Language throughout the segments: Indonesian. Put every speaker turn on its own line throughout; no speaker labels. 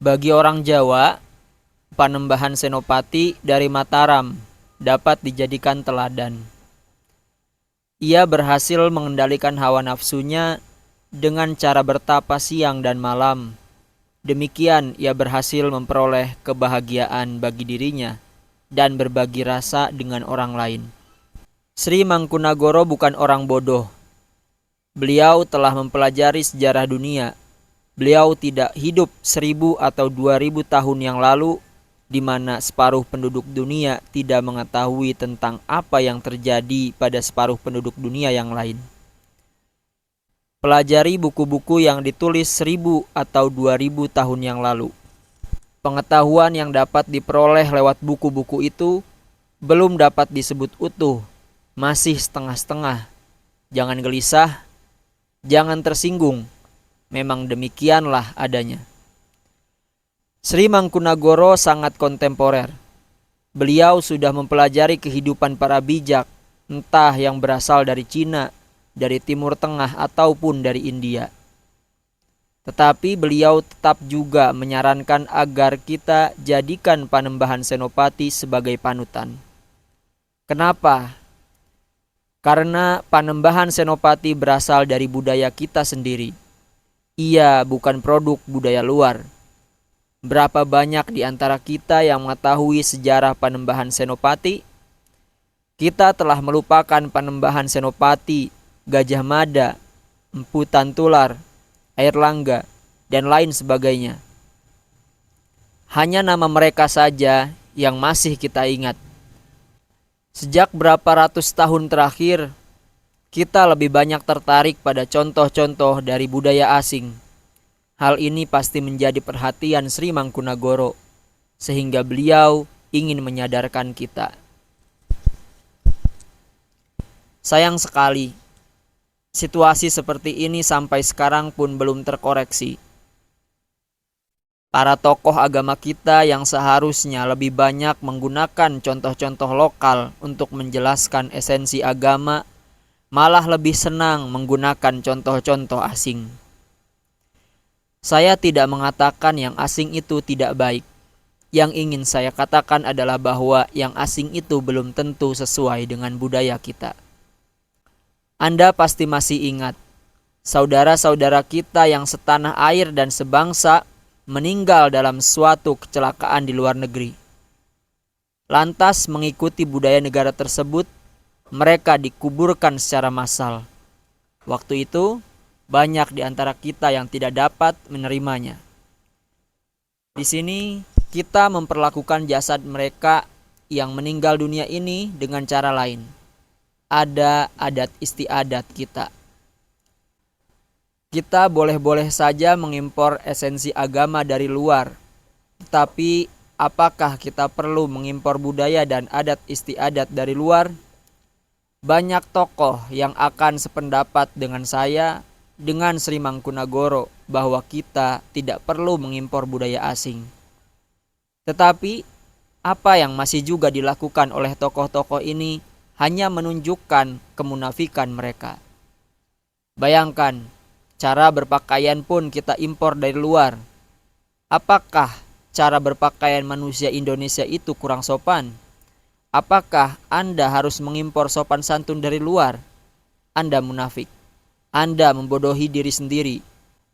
Bagi orang Jawa, Panembahan Senopati dari Mataram dapat dijadikan teladan. Ia berhasil mengendalikan hawa nafsunya dengan cara bertapa siang dan malam. Demikian ia berhasil memperoleh kebahagiaan bagi dirinya dan berbagi rasa dengan orang lain. Sri Mangkunagara bukan orang bodoh. Beliau telah mempelajari sejarah dunia. Beliau tidak hidup 1000 atau 2000 tahun yang lalu, di mana separuh penduduk dunia tidak mengetahui tentang apa yang terjadi pada separuh penduduk dunia yang lain. Pelajari buku-buku yang ditulis 1000 atau 2000 tahun yang lalu. Pengetahuan yang dapat diperoleh lewat buku-buku itu belum dapat disebut utuh, masih setengah-setengah. Jangan gelisah, jangan tersinggung, memang demikianlah adanya. Sri Mangkunagara sangat kontemporer. Beliau sudah mempelajari kehidupan para bijak, entah yang berasal dari Cina, dari Timur Tengah, ataupun dari India. Tetapi beliau tetap juga menyarankan agar kita jadikan Panembahan Senopati sebagai panutan. Kenapa? Karena Panembahan Senopati berasal dari budaya kita sendiri. Ia bukan produk budaya luar. Berapa banyak di antara kita yang mengetahui sejarah Panembahan Senopati? Kita telah melupakan Panembahan Senopati, Gajah Mada, Empu Tantular, Airlangga, dan lain sebagainya. Hanya nama mereka saja yang masih kita ingat. Sejak berapa ratus tahun terakhir, kita lebih banyak tertarik pada contoh-contoh dari budaya asing. Hal ini pasti menjadi perhatian Sri Mangkunagara, sehingga beliau ingin menyadarkan kita. Sayang sekali, situasi seperti ini sampai sekarang pun belum terkoreksi. Para tokoh agama kita yang seharusnya lebih banyak menggunakan contoh-contoh lokal untuk menjelaskan esensi agama, malah lebih senang menggunakan contoh-contoh asing. Saya tidak mengatakan yang asing itu tidak baik. Yang ingin saya katakan adalah bahwa yang asing itu belum tentu sesuai dengan budaya kita. Anda pasti masih ingat, saudara-saudara kita yang setanah air dan sebangsa meninggal dalam suatu kecelakaan di luar negeri. Lantas mengikuti budaya negara tersebut, mereka dikuburkan secara massal. Waktu itu, banyak di antara kita yang tidak dapat menerimanya. Di sini kita memperlakukan jasad mereka yang meninggal dunia ini dengan cara lain. Ada adat istiadat kita. Kita boleh-boleh saja mengimpor esensi agama dari luar. Tetapi apakah kita perlu mengimpor budaya dan adat istiadat dari luar? Banyak tokoh yang akan sependapat dengan saya, dengan Sri Mangkunagara, bahwa kita tidak perlu mengimpor budaya asing. Tetapi apa yang masih juga dilakukan oleh tokoh-tokoh ini hanya menunjukkan kemunafikan mereka. Bayangkan, cara berpakaian pun kita impor dari luar. Apakah cara berpakaian manusia Indonesia itu kurang sopan? Apakah Anda harus mengimpor sopan santun dari luar? Anda munafik. Anda membodohi diri sendiri.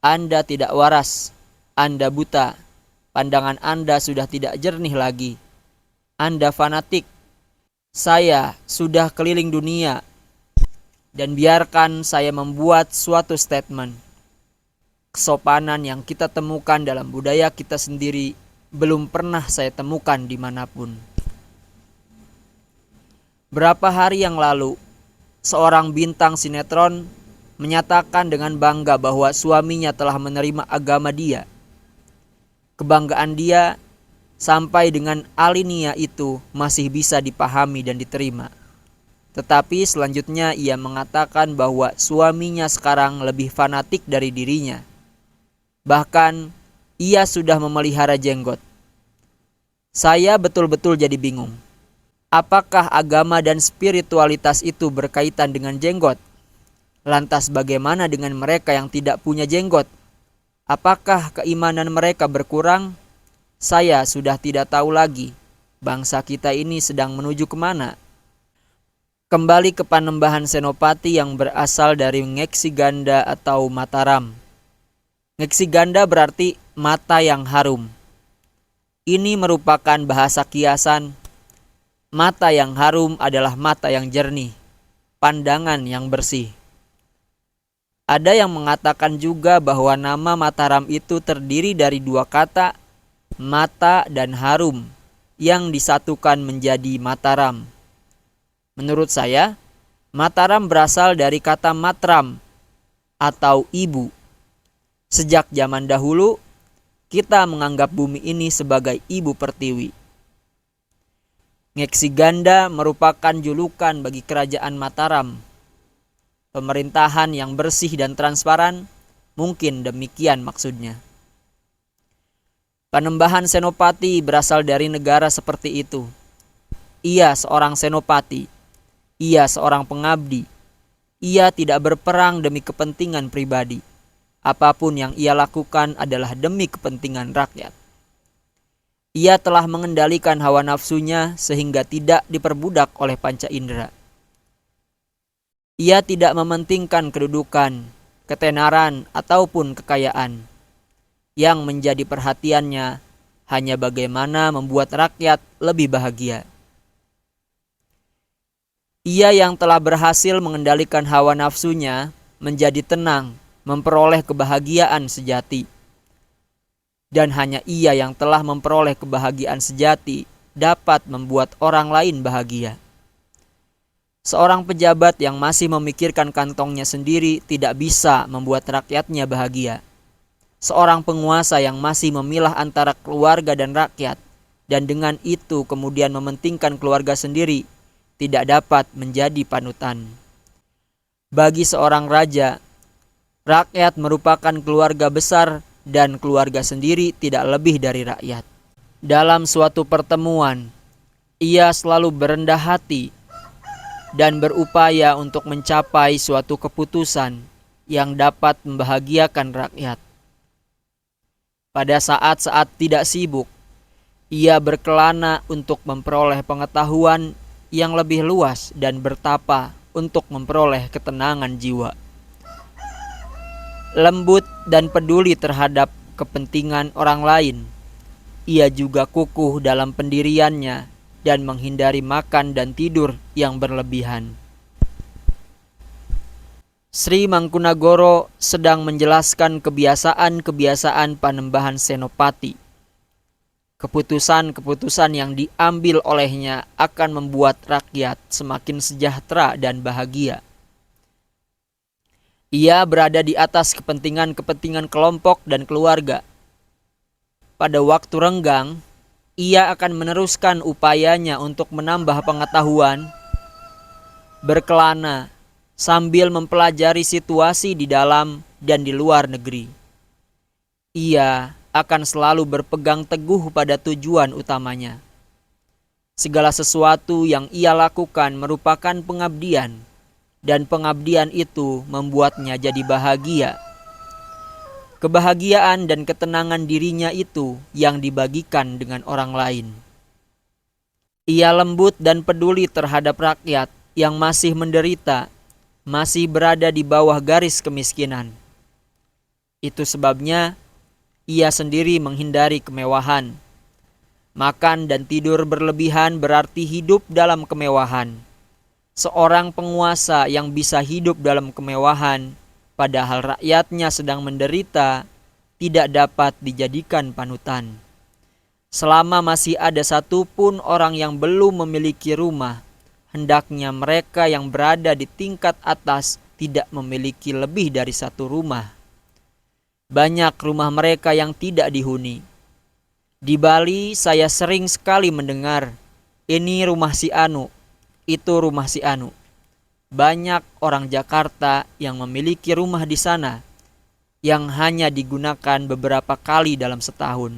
Anda tidak waras. Anda buta. Pandangan Anda sudah tidak jernih lagi. Anda fanatik. Saya sudah keliling dunia. Dan biarkan saya membuat suatu statement. Kesopanan yang kita temukan dalam budaya kita sendiri belum pernah saya temukan dimanapun. Berapa hari yang lalu, seorang bintang sinetron menyatakan dengan bangga bahwa suaminya telah menerima agama dia. Kebanggaan dia sampai dengan alinea itu masih bisa dipahami dan diterima. Tetapi selanjutnya ia mengatakan bahwa suaminya sekarang lebih fanatik dari dirinya. Bahkan ia sudah memelihara jenggot. Saya betul-betul jadi bingung. Apakah agama dan spiritualitas itu berkaitan dengan jenggot? Lantas bagaimana dengan mereka yang tidak punya jenggot? Apakah keimanan mereka berkurang? Saya sudah tidak tahu lagi. Bangsa kita ini sedang menuju kemana? Kembali ke Panembahan Senopati yang berasal dari Ngeksi Ganda atau Mataram. Ngeksi Ganda berarti mata yang harum. Ini merupakan bahasa kiasan. Mata yang harum adalah mata yang jernih, pandangan yang bersih. Ada yang mengatakan juga bahwa nama Mataram itu terdiri dari dua kata, mata dan harum, yang disatukan menjadi Mataram. Menurut saya, Mataram berasal dari kata matram atau ibu. Sejak zaman dahulu, kita menganggap bumi ini sebagai ibu pertiwi. Ngeksi Ganda merupakan julukan bagi kerajaan Mataram. Pemerintahan yang bersih dan transparan, mungkin demikian maksudnya. Panembahan Senopati berasal dari negara seperti itu. Ia seorang senopati. Ia seorang pengabdi. Ia tidak berperang demi kepentingan pribadi. Apapun yang ia lakukan adalah demi kepentingan rakyat. Ia telah mengendalikan hawa nafsunya sehingga tidak diperbudak oleh panca indera. Ia tidak mementingkan kedudukan, ketenaran, ataupun kekayaan. Yang menjadi perhatiannya hanya bagaimana membuat rakyat lebih bahagia. Ia yang telah berhasil mengendalikan hawa nafsunya menjadi tenang, memperoleh kebahagiaan sejati. Dan hanya ia yang telah memperoleh kebahagiaan sejati dapat membuat orang lain bahagia. Seorang pejabat yang masih memikirkan kantongnya sendiri tidak bisa membuat rakyatnya bahagia. Seorang penguasa yang masih memilah antara keluarga dan rakyat, dan dengan itu kemudian mementingkan keluarga sendiri, tidak dapat menjadi panutan. Bagi seorang raja, rakyat merupakan keluarga besar dan keluarga sendiri tidak lebih dari rakyat. Dalam suatu pertemuan, ia selalu berendah hati dan berupaya untuk mencapai suatu keputusan yang dapat membahagiakan rakyat. Pada saat-saat tidak sibuk, ia berkelana untuk memperoleh pengetahuan yang lebih luas dan bertapa untuk memperoleh ketenangan jiwa. Lembut dan peduli terhadap kepentingan orang lain, ia juga kukuh dalam pendiriannya dan menghindari makan dan tidur yang berlebihan. Sri Mangkunagoro sedang menjelaskan kebiasaan-kebiasaan Panembahan Senopati. Keputusan-keputusan yang diambil olehnya akan membuat rakyat semakin sejahtera dan bahagia. Ia berada di atas kepentingan-kepentingan kelompok dan keluarga. Pada waktu renggang, ia akan meneruskan upayanya untuk menambah pengetahuan, berkelana, sambil mempelajari situasi di dalam dan di luar negeri. Ia akan selalu berpegang teguh pada tujuan utamanya. Segala sesuatu yang ia lakukan merupakan pengabdian, dan pengabdian itu membuatnya jadi bahagia. Kebahagiaan dan ketenangan dirinya itu yang dibagikan dengan orang lain. Ia lembut dan peduli terhadap rakyat yang masih menderita, masih berada di bawah garis kemiskinan. Itu sebabnya ia sendiri menghindari kemewahan. Makan dan tidur berlebihan berarti hidup dalam kemewahan. Seorang penguasa yang bisa hidup dalam kemewahan, padahal rakyatnya sedang menderita, tidak dapat dijadikan panutan. Selama masih ada satupun orang yang belum memiliki rumah, hendaknya mereka yang berada di tingkat atas tidak memiliki lebih dari satu rumah. Banyak rumah mereka yang tidak dihuni. Di Bali saya sering sekali mendengar, ini rumah si Anu, itu rumah si Anu. Banyak orang Jakarta yang memiliki rumah di sana, yang hanya digunakan beberapa kali dalam setahun.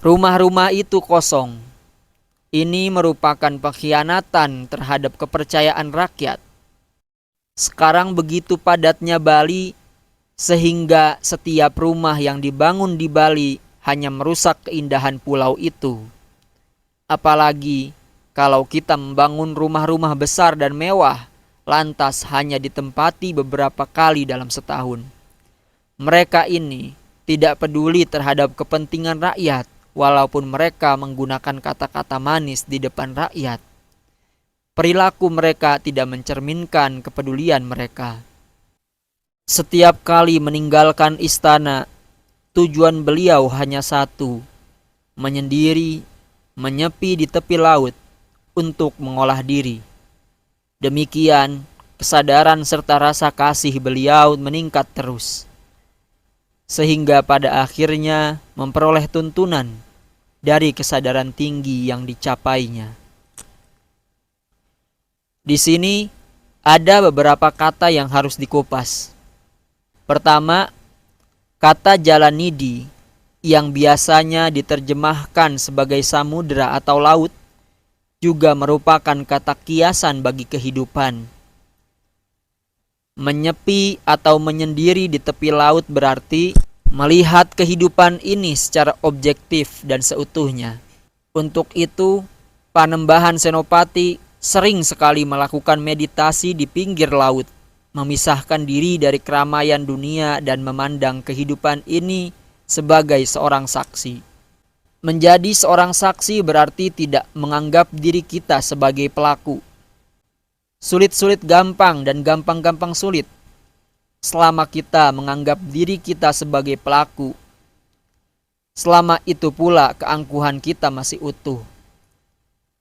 Rumah-rumah itu kosong. Ini merupakan pengkhianatan terhadap kepercayaan rakyat. Sekarang begitu padatnya Bali, sehingga setiap rumah yang dibangun di Bali hanya merusak keindahan pulau itu. Apalagi kalau kita membangun rumah-rumah besar dan mewah, lantas hanya ditempati beberapa kali dalam setahun. Mereka ini tidak peduli terhadap kepentingan rakyat, walaupun mereka menggunakan kata-kata manis di depan rakyat. Perilaku mereka tidak mencerminkan kepedulian mereka. Setiap kali meninggalkan istana, tujuan beliau hanya satu, menyendiri, menyepi di tepi laut untuk mengolah diri. Demikian, kesadaran serta rasa kasih beliau meningkat terus, sehingga pada akhirnya memperoleh tuntunan dari kesadaran tinggi yang dicapainya. Di sini ada beberapa kata yang harus dikupas. Pertama, kata Jalanidi yang biasanya diterjemahkan sebagai samudera atau laut juga merupakan kata kiasan bagi kehidupan. Menyepi atau menyendiri di tepi laut berarti melihat kehidupan ini secara objektif dan seutuhnya. Untuk itu, Panembahan Senopati sering sekali melakukan meditasi di pinggir laut, memisahkan diri dari keramaian dunia dan memandang kehidupan ini sebagai seorang saksi. Menjadi seorang saksi berarti tidak menganggap diri kita sebagai pelaku. Sulit-sulit gampang dan gampang-gampang sulit. Selama kita menganggap diri kita sebagai pelaku, selama itu pula keangkuhan kita masih utuh.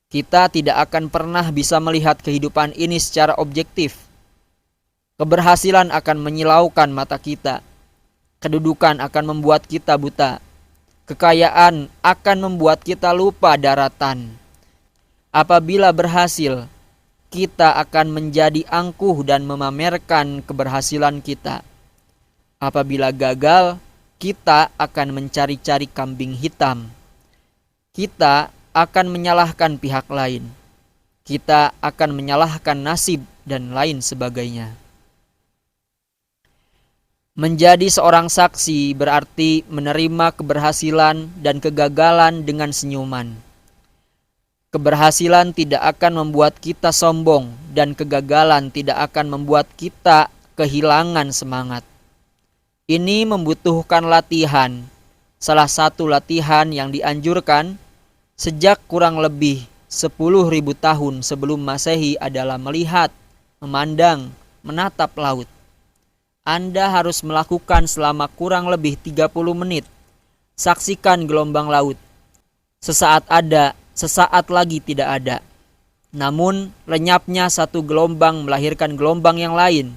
Kita tidak akan pernah bisa melihat kehidupan ini secara objektif. Keberhasilan akan menyilaukan mata kita. Kedudukan akan membuat kita buta. Kekayaan akan membuat kita lupa daratan. Apabila berhasil, kita akan menjadi angkuh dan memamerkan keberhasilan kita. Apabila gagal, kita akan mencari-cari kambing hitam. Kita akan menyalahkan pihak lain. Kita akan menyalahkan nasib dan lain sebagainya. Menjadi seorang saksi berarti menerima keberhasilan dan kegagalan dengan senyuman. Keberhasilan tidak akan membuat kita sombong dan kegagalan tidak akan membuat kita kehilangan semangat. Ini membutuhkan latihan. Salah satu latihan yang dianjurkan sejak kurang lebih 10.000 tahun sebelum Masehi adalah melihat, memandang, menatap laut. Anda harus melakukan selama kurang lebih 30 menit. Saksikan gelombang laut. Sesaat ada, sesaat lagi tidak ada. Namun, lenyapnya satu gelombang melahirkan gelombang yang lain.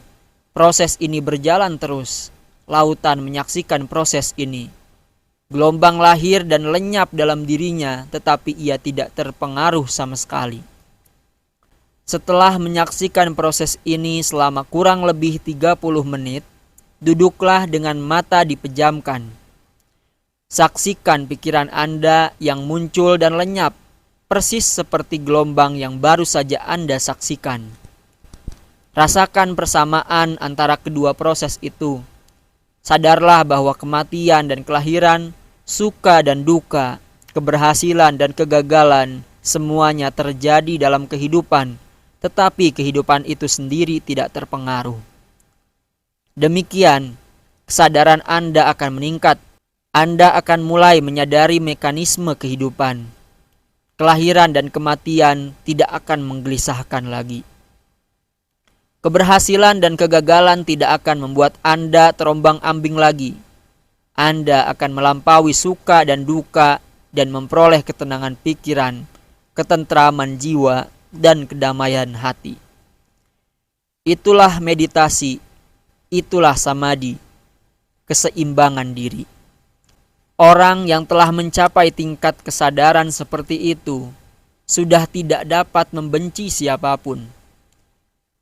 Proses ini berjalan terus. Lautan menyaksikan proses ini. Gelombang lahir dan lenyap dalam dirinya, tetapi ia tidak terpengaruh sama sekali. Setelah menyaksikan proses ini selama kurang lebih 30 menit, duduklah dengan mata dipejamkan. Saksikan pikiran Anda yang muncul dan lenyap, persis seperti gelombang yang baru saja Anda saksikan. Rasakan persamaan antara kedua proses itu. Sadarlah bahwa kematian dan kelahiran, suka dan duka, keberhasilan dan kegagalan, semuanya terjadi dalam kehidupan, tetapi kehidupan itu sendiri tidak terpengaruh. Demikian, kesadaran Anda akan meningkat. Anda akan mulai menyadari mekanisme kehidupan. Kelahiran dan kematian tidak akan menggelisahkan lagi. Keberhasilan dan kegagalan tidak akan membuat Anda terombang-ambing lagi. Anda akan melampaui suka dan duka dan memperoleh ketenangan pikiran, ketentraman jiwa, dan kedamaian hati. Itulah meditasi, itulah samadhi, keseimbangan diri. Orang yang telah mencapai tingkat kesadaran seperti itu sudah tidak dapat membenci siapapun.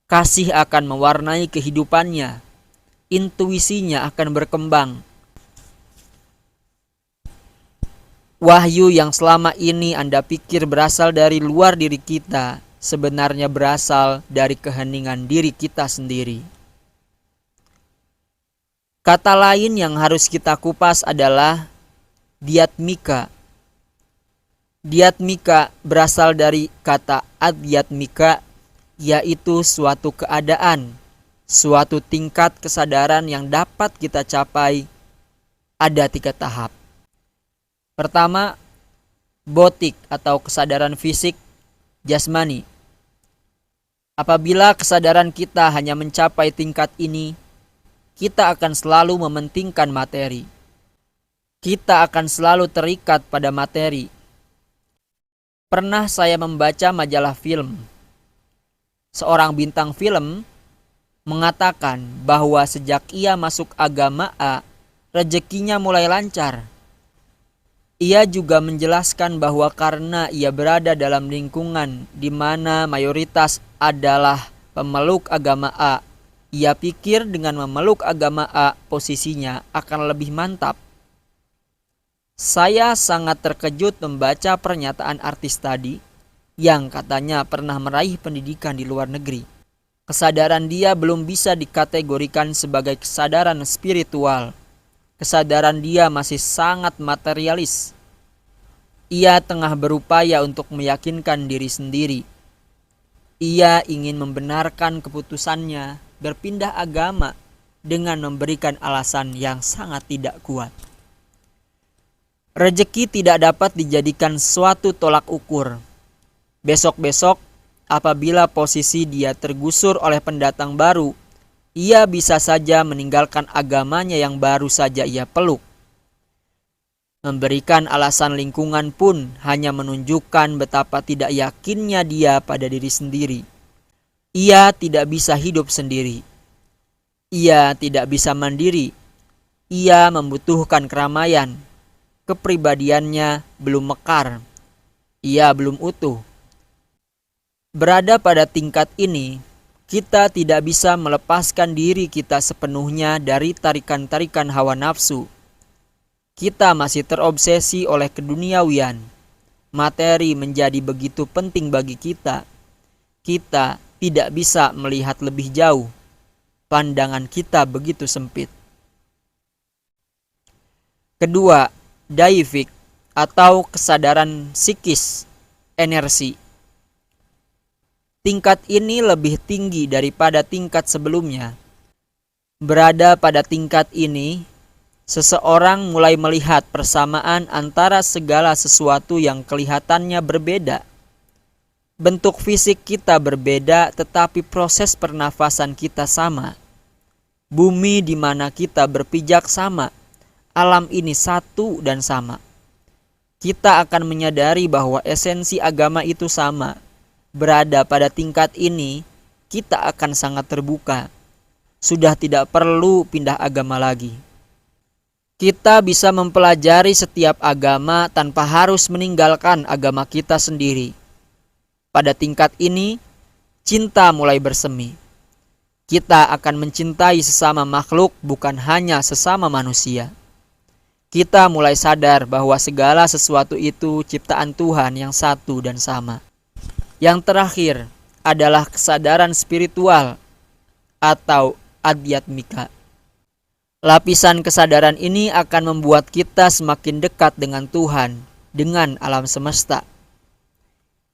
Kasih akan mewarnai kehidupannya, intuisinya akan berkembang. Wahyu yang selama ini Anda pikir berasal dari luar diri kita, sebenarnya berasal dari keheningan diri kita sendiri. Kata lain yang harus kita kupas adalah diatmika. Diatmika berasal dari kata adhyatmika, yaitu suatu keadaan, suatu tingkat kesadaran yang dapat kita capai. Ada 3 tahap. Pertama, botik atau kesadaran fisik jasmani. Apabila kesadaran kita hanya mencapai tingkat ini, kita akan selalu mementingkan materi. Kita akan selalu terikat pada materi. Pernah saya membaca majalah film. Seorang bintang film mengatakan bahwa sejak ia masuk agama A, rezekinya mulai lancar. Ia juga menjelaskan bahwa karena ia berada dalam lingkungan di mana mayoritas adalah pemeluk agama A, ia pikir dengan memeluk agama A posisinya akan lebih mantap. Saya sangat terkejut membaca pernyataan artis tadi yang katanya pernah meraih pendidikan di luar negeri. Kesadaran dia belum bisa dikategorikan sebagai kesadaran spiritual. Kesadaran dia masih sangat materialis. Ia tengah berupaya untuk meyakinkan diri sendiri. Ia ingin membenarkan keputusannya berpindah agama dengan memberikan alasan yang sangat tidak kuat. Rezeki tidak dapat dijadikan suatu tolak ukur. Besok-besok, apabila posisi dia tergusur oleh pendatang baru, ia bisa saja meninggalkan agamanya yang baru saja ia peluk. Memberikan alasan lingkungan pun hanya menunjukkan betapa tidak yakinnya dia pada diri sendiri. Ia tidak bisa hidup sendiri. Ia tidak bisa mandiri. Ia membutuhkan keramaian. Kepribadiannya belum mekar. Ia belum utuh. Berada pada tingkat ini, kita tidak bisa melepaskan diri kita sepenuhnya dari tarikan-tarikan hawa nafsu. Kita masih terobsesi oleh keduniawian. Materi menjadi begitu penting bagi kita. Kita tidak bisa melihat lebih jauh. Pandangan kita begitu sempit. Kedua, daifik atau kesadaran psikis, energi. Tingkat ini lebih tinggi daripada tingkat sebelumnya. Berada pada tingkat ini, seseorang mulai melihat persamaan antara segala sesuatu yang kelihatannya berbeda. Bentuk fisik kita berbeda, tetapi proses pernafasan kita sama. Bumi di mana kita berpijak sama. Alam ini satu dan sama. Kita akan menyadari bahwa esensi agama itu sama. Berada pada tingkat ini, kita akan sangat terbuka. Sudah tidak perlu pindah agama lagi. Kita bisa mempelajari setiap agama tanpa harus meninggalkan agama kita sendiri. Pada tingkat ini, cinta mulai bersemi. Kita akan mencintai sesama makhluk, bukan hanya sesama manusia. Kita mulai sadar bahwa segala sesuatu itu ciptaan Tuhan yang satu dan sama. Yang terakhir adalah kesadaran spiritual atau adhyatmika. Lapisan kesadaran ini akan membuat kita semakin dekat dengan Tuhan, dengan alam semesta.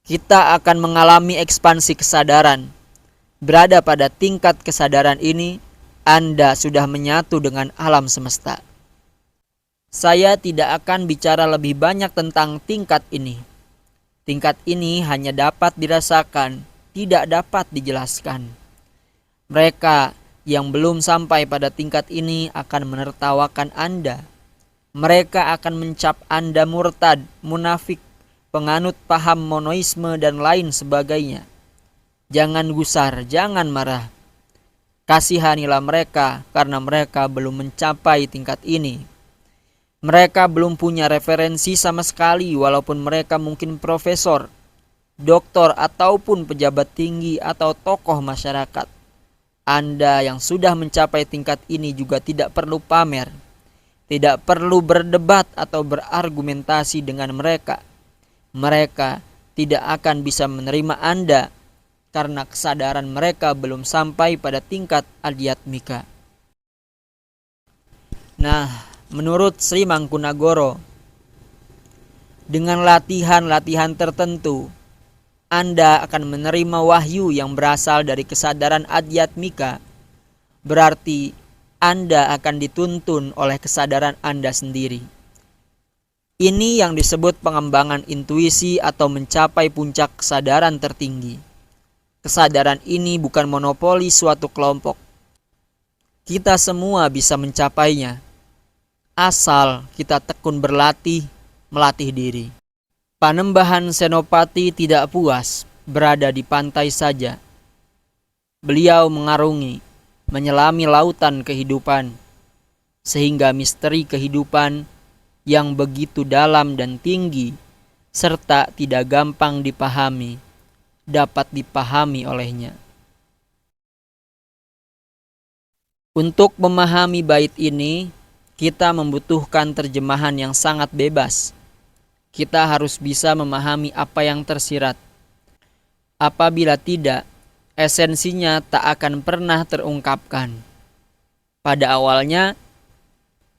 Kita akan mengalami ekspansi kesadaran. Berada pada tingkat kesadaran ini, Anda sudah menyatu dengan alam semesta. Saya tidak akan bicara lebih banyak tentang tingkat ini. Tingkat ini hanya dapat dirasakan, tidak dapat dijelaskan. Mereka yang belum sampai pada tingkat ini akan menertawakan Anda. Mereka akan mencap Anda murtad, munafik, penganut paham monoisme dan lain sebagainya. Jangan gusar, jangan marah. Kasihanilah mereka karena mereka belum mencapai tingkat ini. Mereka belum punya referensi sama sekali walaupun mereka mungkin profesor, doktor ataupun pejabat tinggi atau tokoh masyarakat. Anda yang sudah mencapai tingkat ini juga tidak perlu pamer. Tidak perlu berdebat atau berargumentasi dengan mereka. Mereka tidak akan bisa menerima Anda karena kesadaran mereka belum sampai pada tingkat adhyatmika. Nah, menurut Sri Mangkunagoro, dengan latihan-latihan tertentu, Anda akan menerima wahyu yang berasal dari kesadaran adhyatmika. Berarti Anda akan dituntun oleh kesadaran Anda sendiri. Ini yang disebut pengembangan intuisi atau mencapai puncak kesadaran tertinggi. Kesadaran ini bukan monopoli suatu kelompok. Kita semua bisa mencapainya, asal kita tekun berlatih, melatih diri. Panembahan Senopati tidak puas berada di pantai saja. Beliau mengarungi, menyelami lautan kehidupan, sehingga misteri kehidupan yang begitu dalam dan tinggi serta tidak gampang dipahami dapat dipahami olehnya. Untuk memahami bait ini, kita membutuhkan terjemahan yang sangat bebas. Kita harus bisa memahami apa yang tersirat. Apabila tidak, esensinya tak akan pernah terungkapkan. Pada awalnya,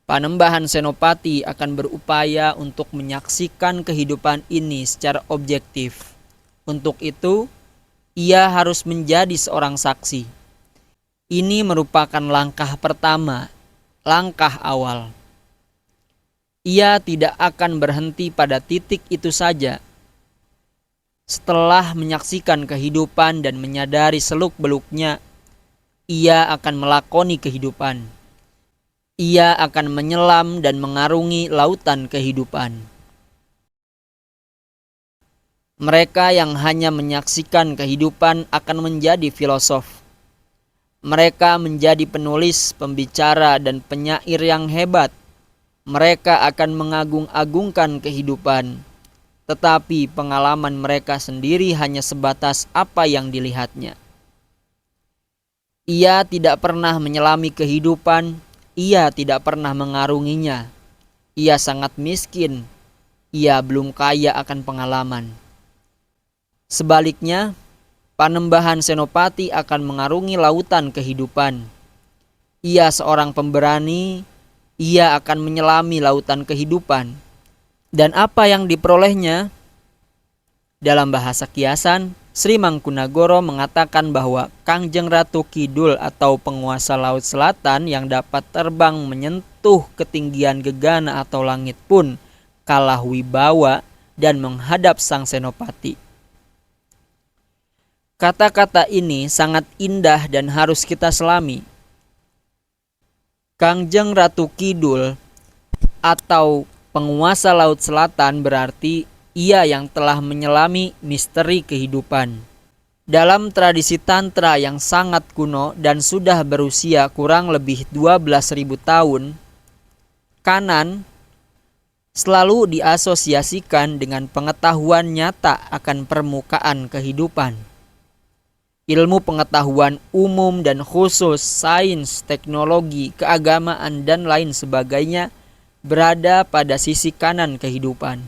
Panembahan Senopati akan berupaya untuk menyaksikan kehidupan ini secara objektif. Untuk itu, ia harus menjadi seorang saksi. Ini merupakan langkah pertama, langkah awal. Ia tidak akan berhenti pada titik itu saja. Setelah menyaksikan kehidupan dan menyadari seluk-beluknya, ia akan melakoni kehidupan. Ia akan menyelam dan mengarungi lautan kehidupan. Mereka yang hanya menyaksikan kehidupan akan menjadi filosof. Mereka menjadi penulis, pembicara, dan penyair yang hebat. Mereka akan mengagung-agungkan kehidupan, tetapi pengalaman mereka sendiri hanya sebatas apa yang dilihatnya. Ia tidak pernah menyelami kehidupan. Ia tidak pernah mengarunginya. Ia sangat miskin. Ia belum kaya akan pengalaman. Sebaliknya, Panembahan Senopati akan mengarungi lautan kehidupan. Ia seorang pemberani. Ia akan menyelami lautan kehidupan. Dan apa yang diperolehnya? Dalam bahasa kiasan, Sri Mangkunagoro mengatakan bahwa Kangjeng Ratu Kidul atau penguasa Laut Selatan yang dapat terbang menyentuh ketinggian gegana atau langit pun kalah wibawa dan menghadap sang Senopati. Kata-kata ini sangat indah dan harus kita selami. Kangjeng Ratu Kidul atau penguasa Laut Selatan berarti ia yang telah menyelami misteri kehidupan. Dalam tradisi Tantra yang sangat kuno dan sudah berusia kurang lebih 12.000 tahun, kanan selalu diasosiasikan dengan pengetahuan nyata akan permukaan kehidupan. Ilmu pengetahuan umum dan khusus, sains, teknologi, keagamaan, dan lain sebagainya berada pada sisi kanan kehidupan.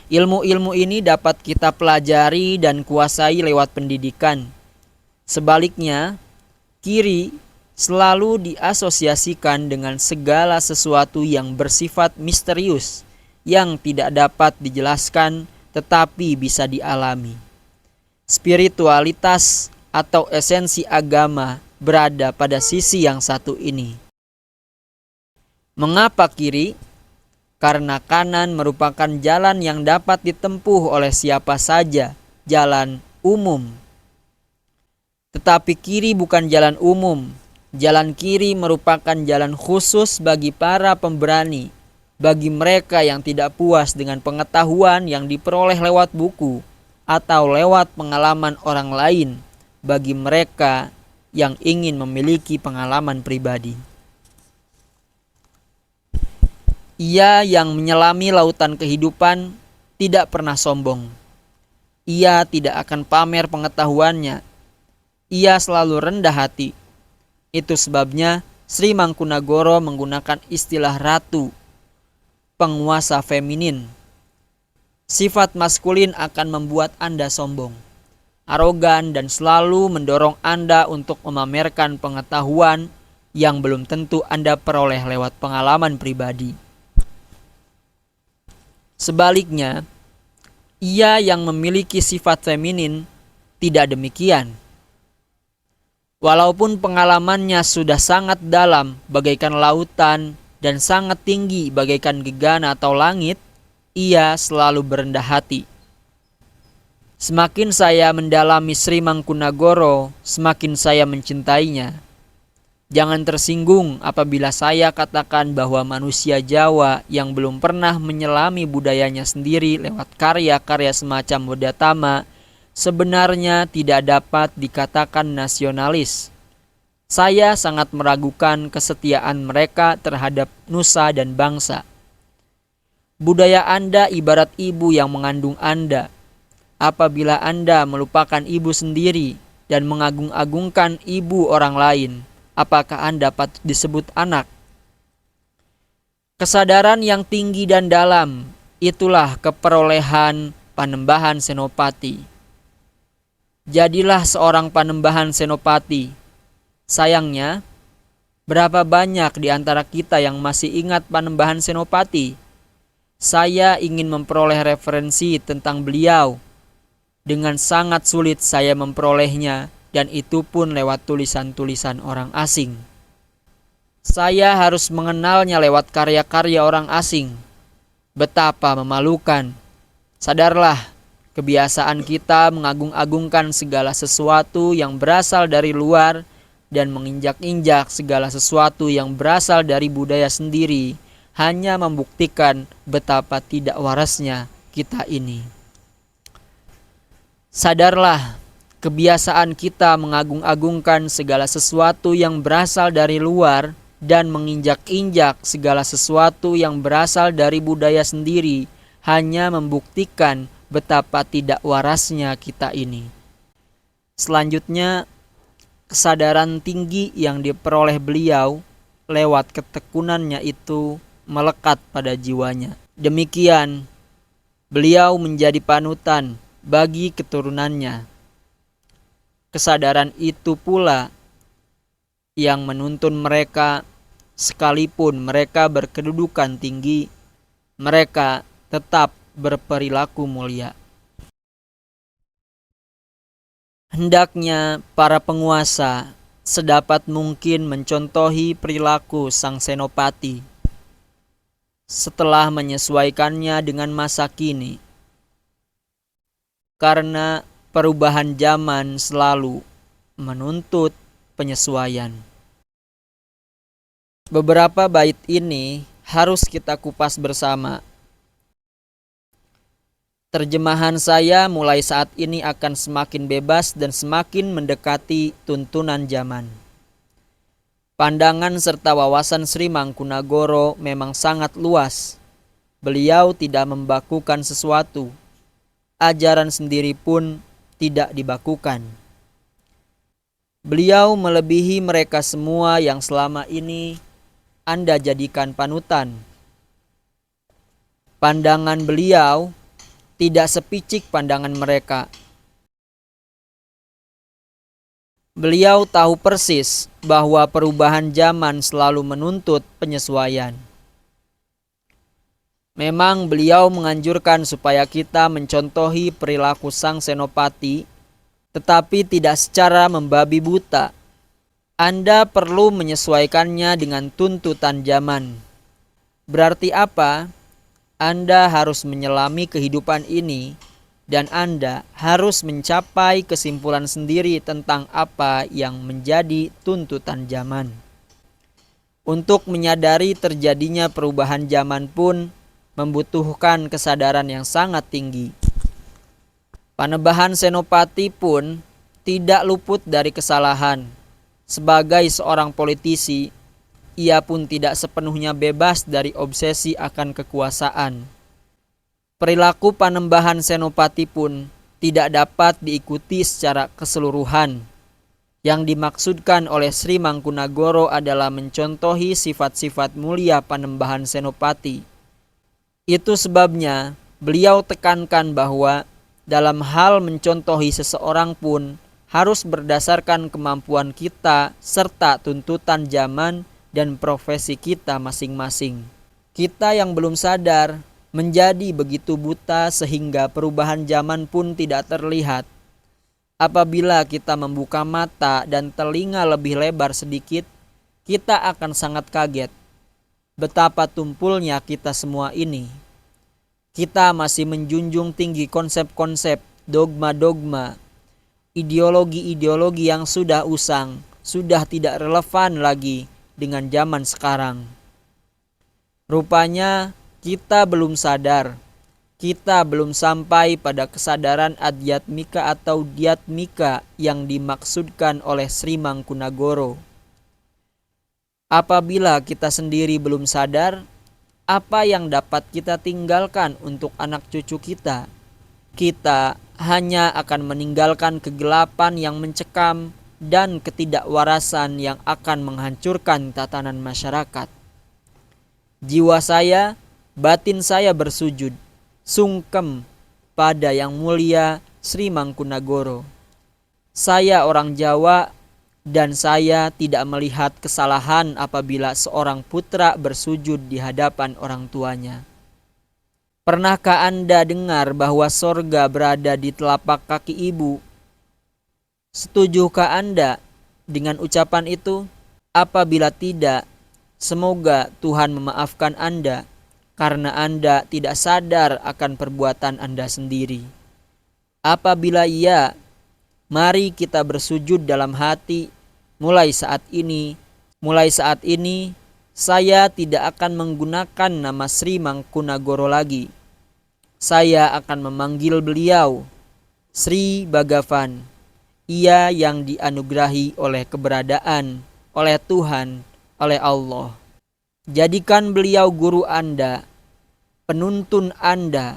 Ilmu-ilmu ini dapat kita pelajari dan kuasai lewat pendidikan. Sebaliknya, kiri selalu diasosiasikan dengan segala sesuatu yang bersifat misterius, yang tidak dapat dijelaskan tetapi bisa dialami. Spiritualitas atau esensi agama berada pada sisi yang satu ini. Mengapa kiri? Karena kanan merupakan jalan yang dapat ditempuh oleh siapa saja, jalan umum. Tetapi kiri bukan jalan umum. Jalan kiri merupakan jalan khusus bagi para pemberani, bagi mereka yang tidak puas dengan pengetahuan yang diperoleh lewat buku atau lewat pengalaman orang lain, bagi mereka yang ingin memiliki pengalaman pribadi. Ia yang menyelami lautan kehidupan tidak pernah sombong. Ia tidak akan pamer pengetahuannya. Ia selalu rendah hati. Itu sebabnya Sri Mangkunagoro menggunakan istilah ratu, penguasa feminin. Sifat maskulin akan membuat Anda sombong, arogan, dan selalu mendorong Anda untuk memamerkan pengetahuan yang belum tentu Anda peroleh lewat pengalaman pribadi. Sebaliknya, ia yang memiliki sifat feminin tidak demikian. Walaupun pengalamannya sudah sangat dalam bagaikan lautan dan sangat tinggi bagaikan gegana atau langit, ia selalu berendah hati. Semakin saya mendalami Sri Mangkunagoro, semakin saya mencintainya. Jangan tersinggung apabila saya katakan bahwa manusia Jawa yang belum pernah menyelami budayanya sendiri lewat karya-karya semacam Bodhatama sebenarnya tidak dapat dikatakan nasionalis. Saya sangat meragukan kesetiaan mereka terhadap nusa dan bangsa. Budaya Anda ibarat ibu yang mengandung Anda. Apabila Anda melupakan ibu sendiri dan mengagung-agungkan ibu orang lain, apakah Anda patut disebut anak? Kesadaran yang tinggi dan dalam, itulah keperolehan Panembahan Senopati. Jadilah seorang Panembahan Senopati. Sayangnya, berapa banyak di antara kita yang masih ingat Panembahan Senopati? Saya ingin memperoleh referensi tentang beliau. Dengan sangat sulit saya memperolehnya, dan itu pun lewat tulisan-tulisan orang asing. Saya harus mengenalnya lewat karya-karya orang asing. Betapa memalukan. Sadarlah, kebiasaan kita mengagung-agungkan segala sesuatu yang berasal dari luar dan menginjak-injak segala sesuatu yang berasal dari budaya sendiri hanya membuktikan betapa tidak warasnya kita ini. Sadarlah, kebiasaan kita mengagung-agungkan segala sesuatu yang berasal dari luar dan menginjak-injak segala sesuatu yang berasal dari budaya sendiri hanya membuktikan betapa tidak warasnya kita ini. Selanjutnya, kesadaran tinggi yang diperoleh beliau lewat ketekunannya itu melekat pada jiwanya. Demikian, beliau menjadi panutan bagi keturunannya. Kesadaran itu pula yang menuntun mereka, sekalipun mereka berkedudukan tinggi, mereka tetap berperilaku mulia. Hendaknya para penguasa sedapat mungkin mencontohi perilaku sang senopati setelah menyesuaikannya dengan masa kini. Karena perubahan zaman selalu menuntut penyesuaian. Beberapa bait ini harus kita kupas bersama. Terjemahan saya mulai saat ini akan semakin bebas dan semakin mendekati tuntunan zaman. Pandangan serta wawasan Sri Mangkunagoro memang sangat luas. Beliau tidak membakukan sesuatu. Ajaran sendiri pun tidak dibakukan. Beliau melebihi mereka semua yang selama ini Anda jadikan panutan. Pandangan beliau tidak sepicik pandangan mereka. Beliau tahu persis bahwa perubahan zaman selalu menuntut penyesuaian. Memang beliau menganjurkan supaya kita mencontohi perilaku sang senopati, tetapi tidak secara membabi buta. Anda perlu menyesuaikannya dengan tuntutan zaman. Berarti apa? Anda harus menyelami kehidupan ini, dan Anda harus mencapai kesimpulan sendiri tentang apa yang menjadi tuntutan zaman. Untuk menyadari terjadinya perubahan zaman pun membutuhkan kesadaran yang sangat tinggi. Panembahan Senopati pun tidak luput dari kesalahan. Sebagai seorang politisi, ia pun tidak sepenuhnya bebas dari obsesi akan kekuasaan. Perilaku Panembahan Senopati pun tidak dapat diikuti secara keseluruhan. Yang dimaksudkan oleh Sri Mangkunagoro adalah mencontohi sifat-sifat mulia Panembahan Senopati. Itu sebabnya beliau tekankan bahwa dalam hal mencontohi seseorang pun harus berdasarkan kemampuan kita serta tuntutan zaman dan profesi kita masing-masing. Kita yang belum sadar menjadi begitu buta sehingga perubahan zaman pun tidak terlihat. Apabila kita membuka mata dan telinga lebih lebar sedikit, kita akan sangat kaget betapa tumpulnya kita semua ini. Kita masih menjunjung tinggi konsep-konsep, dogma-dogma, ideologi-ideologi yang sudah usang, sudah tidak relevan lagi dengan zaman sekarang. Rupanya kita belum sadar. Kita belum sampai pada kesadaran adhyatmika atau diatmika yang dimaksudkan oleh Sri Mangkunagara. Apabila kita sendiri belum sadar, apa yang dapat kita tinggalkan untuk anak cucu kita? Kita hanya akan meninggalkan kegelapan yang mencekam dan ketidakwarasan yang akan menghancurkan tatanan masyarakat. Jiwa saya, batin saya bersujud sungkem pada Yang Mulia Sri Mangkunagara. Saya orang Jawa dan saya tidak melihat kesalahan apabila seorang putra bersujud di hadapan orang tuanya. Pernahkah Anda dengar bahwa sorga berada di telapak kaki ibu? Setujukah Anda dengan ucapan itu? Apabila tidak, semoga Tuhan memaafkan Anda karena Anda tidak sadar akan perbuatan Anda sendiri. Apabila iya, mari kita bersujud dalam hati. Mulai saat ini, saya tidak akan menggunakan nama Sri Mangkunagara lagi. Saya akan memanggil beliau Sri Bhagavan. Ia yang dianugerahi oleh keberadaan, oleh Tuhan, oleh Allah. Jadikan beliau guru Anda, penuntun Anda,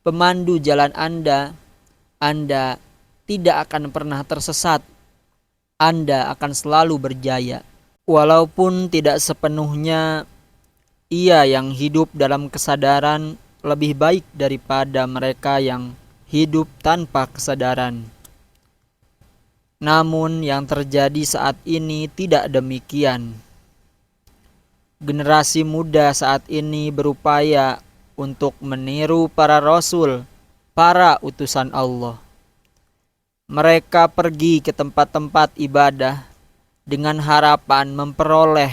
pemandu jalan Anda. Anda tidak akan pernah tersesat. Anda akan selalu berjaya. Walaupun tidak sepenuhnya ia yang hidup dalam kesadaran lebih baik daripada mereka yang hidup tanpa kesadaran. Namun yang terjadi saat ini tidak demikian. Generasi muda saat ini berupaya untuk meniru para rasul, para utusan Allah. Mereka pergi ke tempat-tempat ibadah dengan harapan memperoleh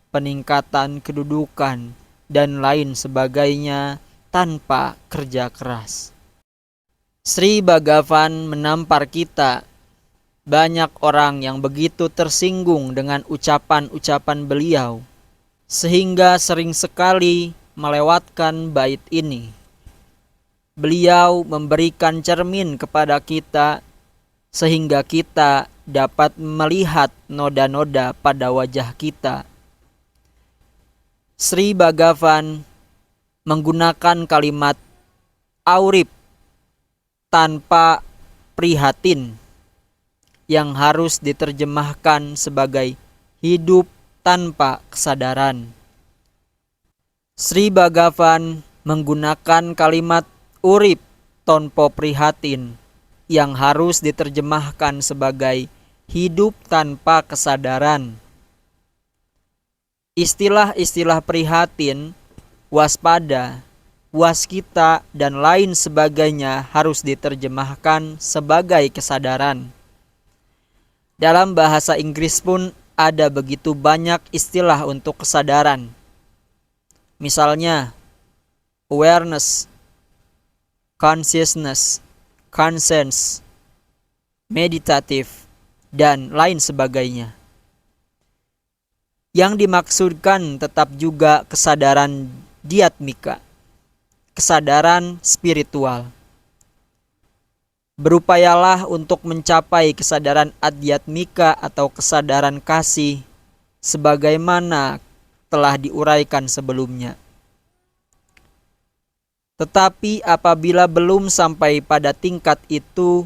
peningkatan kedudukan dan lain sebagainya tanpa kerja keras. Sri Bhagavan menampar kita. Banyak orang yang begitu tersinggung dengan ucapan-ucapan beliau, sehingga sering sekali melewatkan bait ini. Beliau memberikan cermin kepada kita sehingga kita dapat melihat noda-noda pada wajah kita. Sri Bhagavan menggunakan kalimat aurip tanpa prihatin yang harus diterjemahkan sebagai hidup tanpa kesadaran. Sri Bhagavan menggunakan kalimat urip tanpa prihatin yang harus diterjemahkan sebagai hidup tanpa kesadaran. Istilah-istilah prihatin, waspada, waskita, dan lain sebagainya harus diterjemahkan sebagai kesadaran. Dalam bahasa Inggris pun ada begitu banyak istilah untuk kesadaran. Misalnya, awareness, consciousness, conscience, meditative, dan lain sebagainya. Yang dimaksudkan tetap juga kesadaran diatmika, kesadaran spiritual. Berupayalah untuk mencapai kesadaran adhyatmika atau kesadaran kasih sebagaimana telah diuraikan sebelumnya. Tetapi apabila belum sampai pada tingkat itu,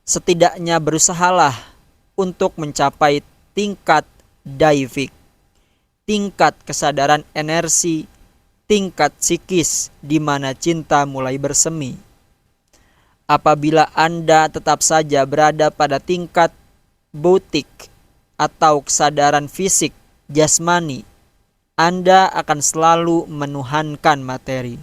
setidaknya berusahalah untuk mencapai tingkat daivik, tingkat kesadaran energi, tingkat psikis di mana cinta mulai bersemi. Apabila Anda tetap saja berada pada tingkat butik atau kesadaran fisik jasmani, Anda akan selalu menuhankan materi.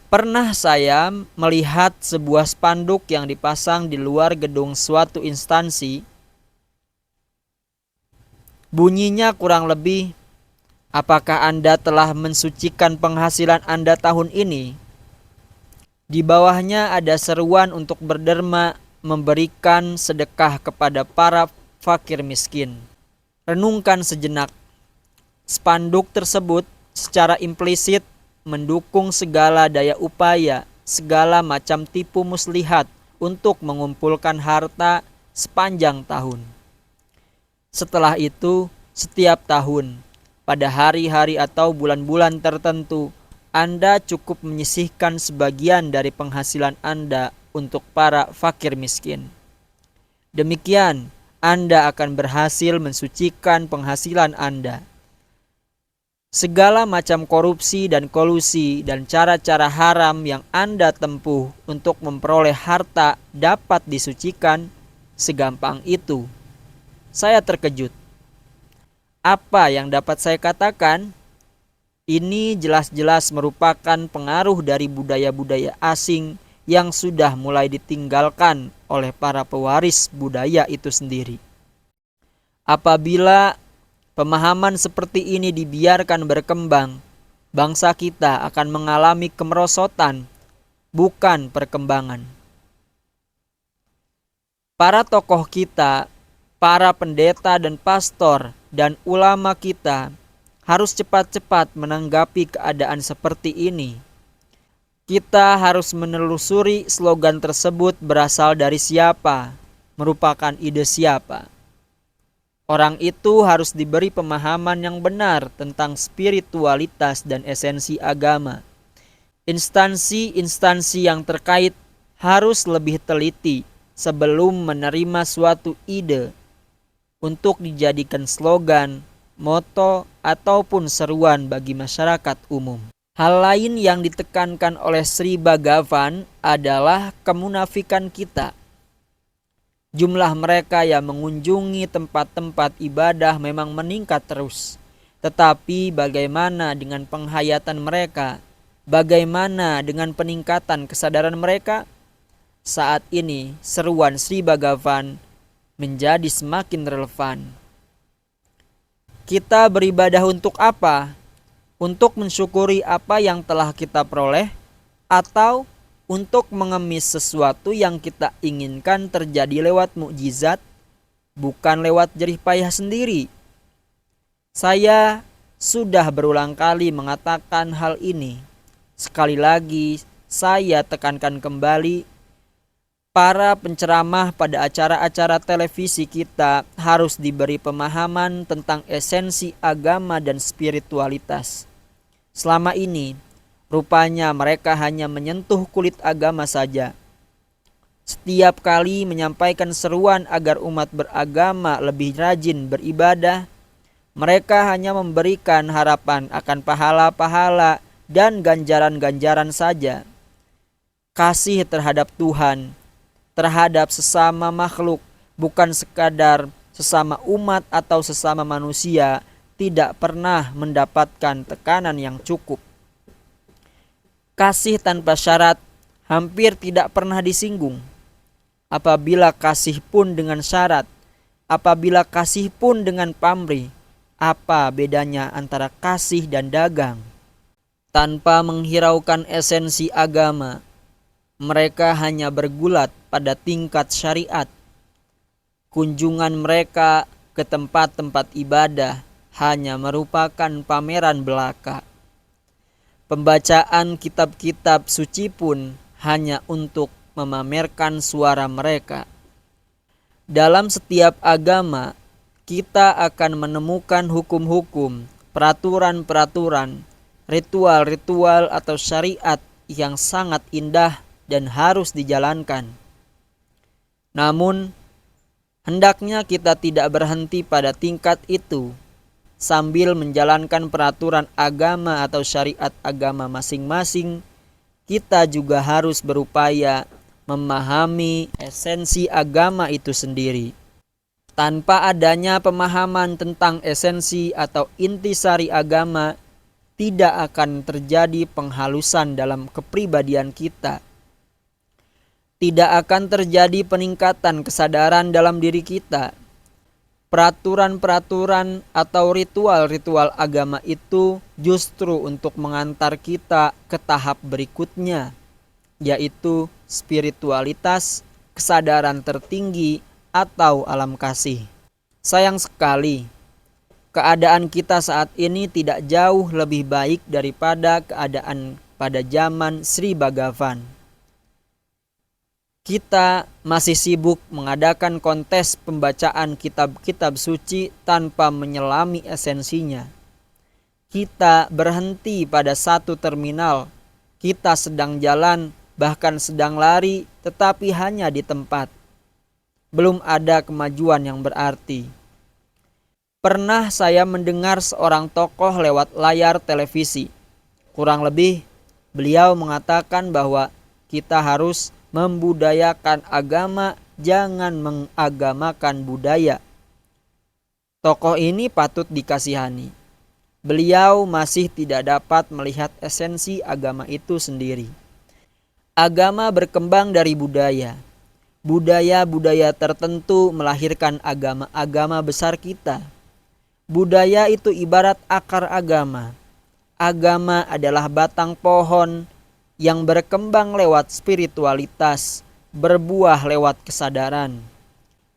Pernah saya melihat sebuah spanduk yang dipasang di luar gedung suatu instansi. Bunyinya kurang lebih, "Apakah Anda telah mensucikan penghasilan Anda tahun ini?" Di bawahnya ada seruan untuk berderma memberikan sedekah kepada para fakir miskin. Renungkan sejenak. Spanduk tersebut secara implisit mendukung segala daya upaya, segala macam tipu muslihat untuk mengumpulkan harta sepanjang tahun. Setelah itu, setiap tahun, pada hari-hari atau bulan-bulan tertentu, Anda cukup menyisihkan sebagian dari penghasilan Anda untuk para fakir miskin. Demikian, Anda akan berhasil mensucikan penghasilan Anda. Segala macam korupsi dan kolusi dan cara-cara haram yang Anda tempuh untuk memperoleh harta dapat disucikan segampang itu. Saya terkejut. Apa yang dapat saya katakan? Ini jelas-jelas merupakan pengaruh dari budaya-budaya asing yang sudah mulai ditinggalkan oleh para pewaris budaya itu sendiri. Apabila pemahaman seperti ini dibiarkan berkembang, bangsa kita akan mengalami kemerosotan, bukan perkembangan. Para tokoh kita, para pendeta dan pastor dan ulama kita harus cepat-cepat menanggapi keadaan seperti ini. Kita harus menelusuri slogan tersebut berasal dari siapa, merupakan ide siapa. Orang itu harus diberi pemahaman yang benar tentang spiritualitas dan esensi agama. Instansi-instansi yang terkait harus lebih teliti sebelum menerima suatu ide untuk dijadikan slogan, moto, ataupun seruan bagi masyarakat umum. Hal lain yang ditekankan oleh Sri Bhagavan adalah kemunafikan kita. Jumlah mereka yang mengunjungi tempat-tempat ibadah memang meningkat terus. Tetapi bagaimana dengan penghayatan mereka? Bagaimana dengan peningkatan kesadaran mereka? Saat ini seruan Sri Bhagavan menjadi semakin relevan. Kita beribadah untuk apa? Untuk mensyukuri apa yang telah kita peroleh, atau untuk mengemis sesuatu yang kita inginkan terjadi lewat mukjizat, bukan lewat jerih payah sendiri? Saya sudah berulang kali mengatakan hal ini. Sekali lagi, saya tekankan kembali, para penceramah pada acara-acara televisi kita harus diberi pemahaman tentang esensi agama dan spiritualitas. Selama ini, rupanya mereka hanya menyentuh kulit agama saja. Setiap kali menyampaikan seruan agar umat beragama lebih rajin beribadah, mereka hanya memberikan harapan akan pahala-pahala dan ganjaran-ganjaran saja. Kasih terhadap Tuhan, terhadap sesama makhluk, bukan sekadar sesama umat atau sesama manusia, tidak pernah mendapatkan tekanan yang cukup. Kasih tanpa syarat hampir tidak pernah disinggung. Apabila kasih pun dengan syarat, apabila kasih pun dengan pamrih, apa bedanya antara kasih dan dagang? Tanpa menghiraukan esensi agama, mereka hanya bergulat pada tingkat syariat. Kunjungan mereka ke tempat-tempat ibadah hanya merupakan pameran belaka. Pembacaan kitab-kitab suci pun hanya untuk memamerkan suara mereka. Dalam setiap agama, kita akan menemukan hukum-hukum, peraturan-peraturan, ritual-ritual atau syariat yang sangat indah dan harus dijalankan. Namun, hendaknya kita tidak berhenti pada tingkat itu. Sambil menjalankan peraturan agama atau syariat agama masing-masing, kita juga harus berupaya memahami esensi agama itu sendiri. Tanpa adanya pemahaman tentang esensi atau intisari agama, tidak akan terjadi penghalusan dalam kepribadian kita. Tidak akan terjadi peningkatan kesadaran dalam diri kita. Peraturan-peraturan atau ritual-ritual agama itu justru untuk mengantar kita ke tahap berikutnya, yaitu spiritualitas, kesadaran tertinggi, atau alam kasih. Sayang sekali, keadaan kita saat ini tidak jauh lebih baik daripada keadaan pada zaman Sri Bhagavan. Kita masih sibuk mengadakan kontes pembacaan kitab-kitab suci tanpa menyelami esensinya. Kita berhenti pada satu terminal. Kita sedang jalan, bahkan sedang lari, tetapi hanya di tempat. Belum ada kemajuan yang berarti. Pernah saya mendengar seorang tokoh lewat layar televisi. Kurang lebih, beliau mengatakan bahwa kita harus membudayakan agama, jangan mengagamakan budaya. Tokoh ini patut dikasihani. Beliau masih tidak dapat melihat esensi agama itu sendiri. Agama berkembang dari budaya. Budaya-budaya tertentu melahirkan agama-agama besar kita. Budaya itu ibarat akar agama. Agama adalah batang pohon yang berkembang lewat spiritualitas, berbuah lewat kesadaran.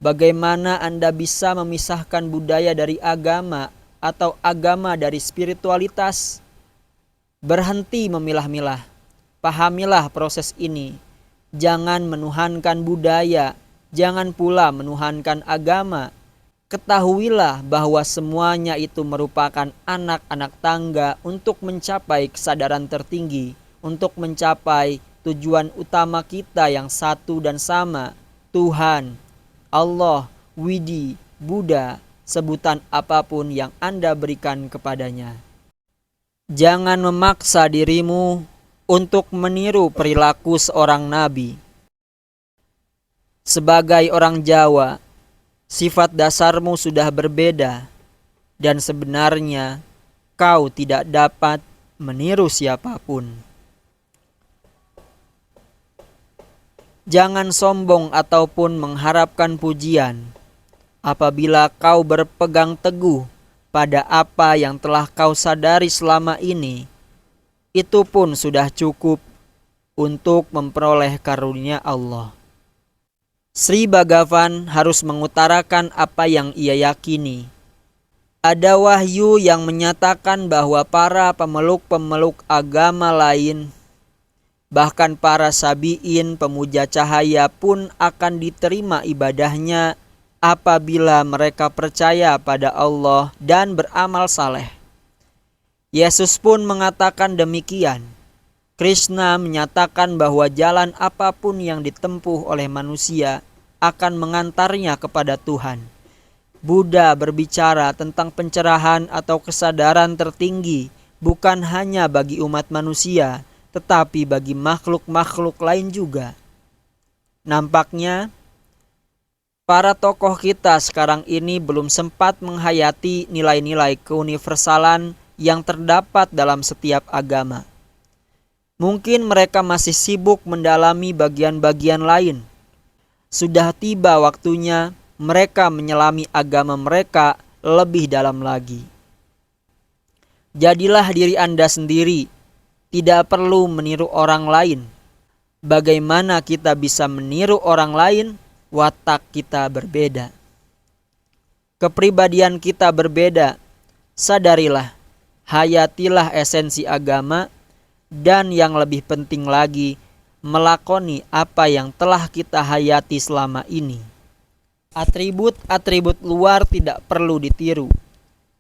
Bagaimana Anda bisa memisahkan budaya dari agama atau agama dari spiritualitas? Berhenti memilah-milah. Pahamilah proses ini. Jangan menuhankan budaya, jangan pula menuhankan agama. Ketahuilah bahwa semuanya itu merupakan anak-anak tangga untuk mencapai kesadaran tertinggi, untuk mencapai tujuan utama kita yang satu dan sama, Tuhan, Allah, Widi, Buddha, sebutan apapun yang Anda berikan kepadanya. Jangan memaksa dirimu untuk meniru perilaku seorang nabi. Sebagai orang Jawa, sifat dasarmu sudah berbeda, dan sebenarnya kau tidak dapat meniru siapapun. Jangan sombong ataupun mengharapkan pujian. Apabila kau berpegang teguh pada apa yang telah kau sadari selama ini, itu pun sudah cukup untuk memperoleh karunia Allah. Sri Bhagavan harus mengutarakan apa yang ia yakini. Ada wahyu yang menyatakan bahwa para pemeluk-pemeluk agama lain, bahkan para sabiin pemuja cahaya pun akan diterima ibadahnya apabila mereka percaya pada Allah dan beramal saleh. Yesus pun mengatakan demikian. Krishna menyatakan bahwa jalan apapun yang ditempuh oleh manusia akan mengantarnya kepada Tuhan. Buddha berbicara tentang pencerahan atau kesadaran tertinggi bukan hanya bagi umat manusia, tetapi bagi makhluk-makhluk lain juga. Nampaknya para tokoh kita sekarang ini belum sempat menghayati nilai-nilai keuniversalan yang terdapat dalam setiap agama. Mungkin mereka masih sibuk mendalami bagian-bagian lain. Sudah tiba waktunya mereka menyelami agama mereka lebih dalam lagi. Jadilah diri Anda sendiri, tidak perlu meniru orang lain. Bagaimana kita bisa meniru orang lain? Watak kita berbeda. Kepribadian kita berbeda. Sadarilah, hayatilah esensi agama, dan yang lebih penting lagi, melakoni apa yang telah kita hayati selama ini. Atribut-atribut luar tidak perlu ditiru.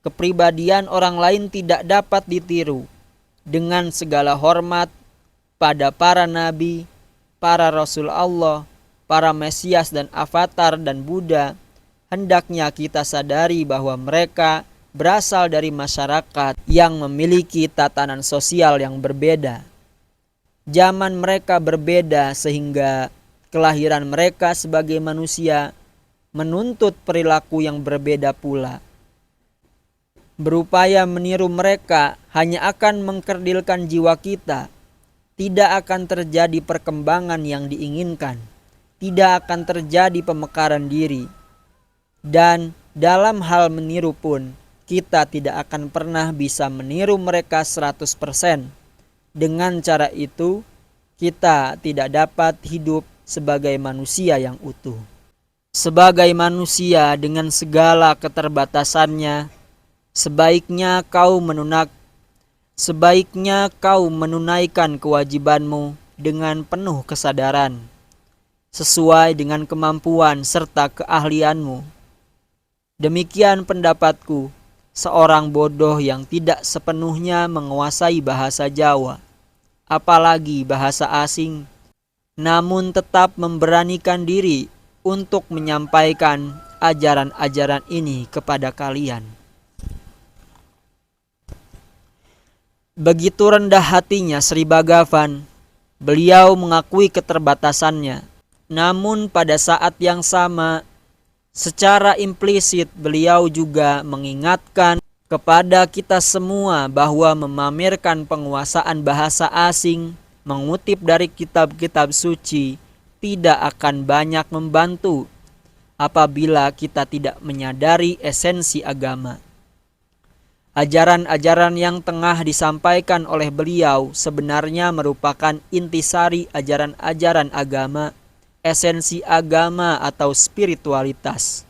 Kepribadian orang lain tidak dapat ditiru. Dengan segala hormat pada para nabi, para rasul Allah, para mesias dan avatar dan Buddha, hendaknya kita sadari bahwa mereka berasal dari masyarakat yang memiliki tatanan sosial yang berbeda. Zaman mereka berbeda sehingga kelahiran mereka sebagai manusia menuntut perilaku yang berbeda pula. Berupaya meniru mereka hanya akan mengkerdilkan jiwa kita. Tidak akan terjadi perkembangan yang diinginkan. Tidak akan terjadi pemekaran diri. Dan dalam hal meniru pun, kita tidak akan pernah bisa meniru mereka 100%. Dengan cara itu, kita tidak dapat hidup sebagai manusia yang utuh. Sebagai manusia dengan segala keterbatasannya, sebaiknya kau menunaikan kewajibanmu dengan penuh kesadaran, sesuai dengan kemampuan serta keahlianmu. Demikian pendapatku, seorang bodoh yang tidak sepenuhnya menguasai bahasa Jawa, apalagi bahasa asing, namun tetap memberanikan diri untuk menyampaikan ajaran-ajaran ini kepada kalian. Begitu rendah hatinya Sri Bhagavan, beliau mengakui keterbatasannya. Namun pada saat yang sama, secara implisit beliau juga mengingatkan kepada kita semua bahwa memamerkan penguasaan bahasa asing, mengutip dari kitab-kitab suci, tidak akan banyak membantu apabila kita tidak menyadari esensi agama. Ajaran-ajaran yang tengah disampaikan oleh beliau sebenarnya merupakan intisari ajaran-ajaran agama, esensi agama atau spiritualitas.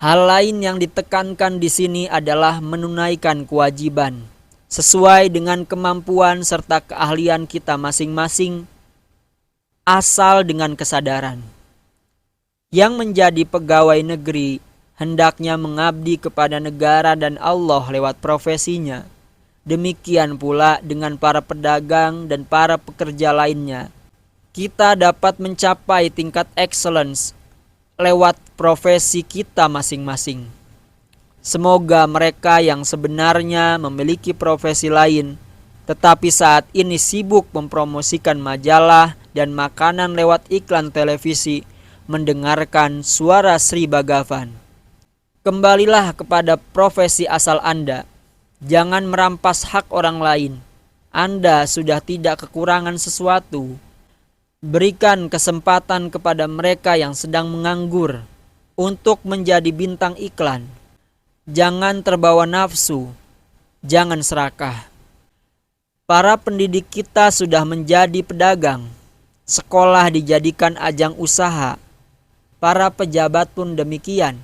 Hal lain yang ditekankan di sini adalah menunaikan kewajiban sesuai dengan kemampuan serta keahlian kita masing-masing, asal dengan kesadaran. Yang menjadi pegawai negeri hendaknya mengabdi kepada negara dan Allah lewat profesinya. Demikian pula dengan para pedagang dan para pekerja lainnya. Kita dapat mencapai tingkat excellence lewat profesi kita masing-masing. Semoga mereka yang sebenarnya memiliki profesi lain, tetapi saat ini sibuk mempromosikan majalah dan makanan lewat iklan televisi, mendengarkan suara Sri Bhagavan. Kembalilah kepada profesi asal Anda. Jangan merampas hak orang lain. Anda sudah tidak kekurangan sesuatu. Berikan kesempatan kepada mereka yang sedang menganggur untuk menjadi bintang iklan. Jangan terbawa nafsu. Jangan serakah. Para pendidik kita sudah menjadi pedagang. Sekolah dijadikan ajang usaha. Para pejabat pun demikian.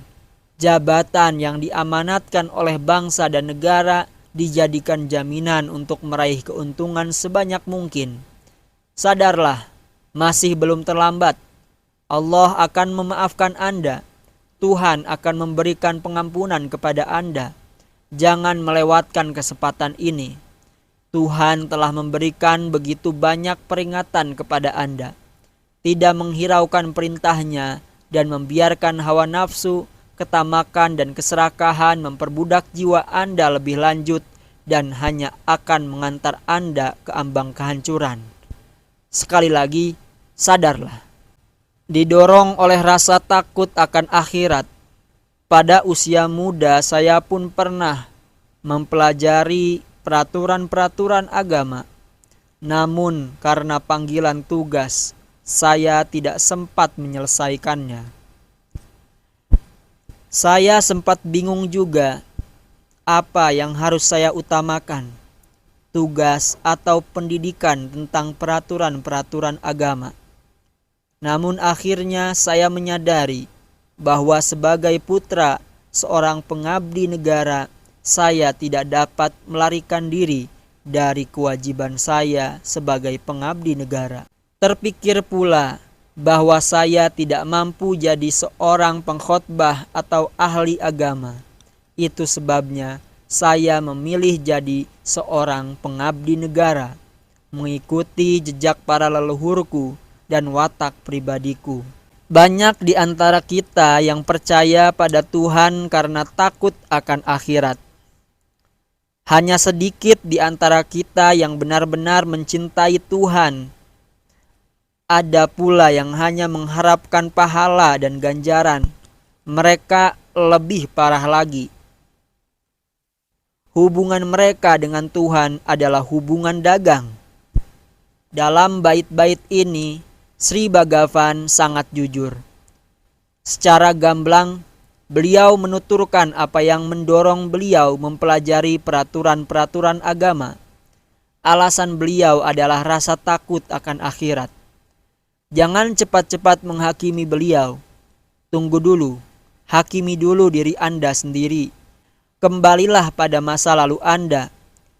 Jabatan yang diamanatkan oleh bangsa dan negara dijadikan jaminan untuk meraih keuntungan sebanyak mungkin. Sadarlah, masih belum terlambat. Allah akan memaafkan Anda. Tuhan akan memberikan pengampunan kepada Anda. Jangan melewatkan kesempatan ini. Tuhan telah memberikan begitu banyak peringatan kepada Anda. Tidak menghiraukan perintahnya dan membiarkan hawa nafsu, ketamakan dan keserakahan memperbudak jiwa Anda lebih lanjut dan hanya akan mengantar Anda ke ambang kehancuran. Sekali lagi, sadarlah. Didorong oleh rasa takut akan akhirat, pada usia muda saya pun pernah mempelajari peraturan-peraturan agama. Namun karena panggilan tugas, saya tidak sempat menyelesaikannya. Saya sempat bingung juga apa yang harus saya utamakan, tugas atau pendidikan tentang peraturan-peraturan agama. Namun akhirnya saya menyadari bahwa sebagai putra seorang pengabdi negara, saya tidak dapat melarikan diri dari kewajiban saya sebagai pengabdi negara. Terpikir pula bahwa saya tidak mampu jadi seorang pengkhotbah atau ahli agama. Itu sebabnya saya memilih jadi seorang pengabdi negara, mengikuti jejak para leluhurku dan watak pribadiku. Banyak di antara kita yang percaya pada Tuhan karena takut akan akhirat. Hanya sedikit di antara kita yang benar-benar mencintai Tuhan. Ada pula yang hanya mengharapkan pahala dan ganjaran. Mereka lebih parah lagi. Hubungan mereka dengan Tuhan adalah hubungan dagang. Dalam bait-bait ini, Sri Bhagavan sangat jujur. Secara gamblang, beliau menuturkan apa yang mendorong beliau mempelajari peraturan-peraturan agama. Alasan beliau adalah rasa takut akan akhirat. Jangan cepat-cepat menghakimi beliau. Tunggu dulu, hakimi dulu diri Anda sendiri. Kembalilah pada masa lalu Anda.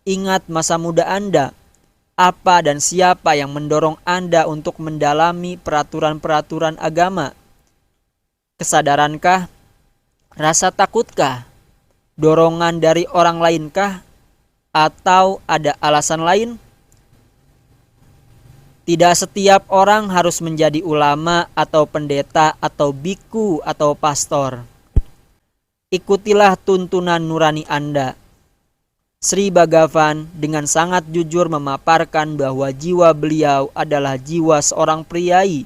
Ingat masa muda Anda. Apa dan siapa yang mendorong Anda untuk mendalami peraturan-peraturan agama? Kesadarankah? Rasa takutkah? Dorongan dari orang lainkah? Atau ada alasan lain? Tidak setiap orang harus menjadi ulama atau pendeta atau biku atau pastor. Ikutilah tuntunan nurani Anda. Sri Bhagavan dengan sangat jujur memaparkan bahwa jiwa beliau adalah jiwa seorang priai,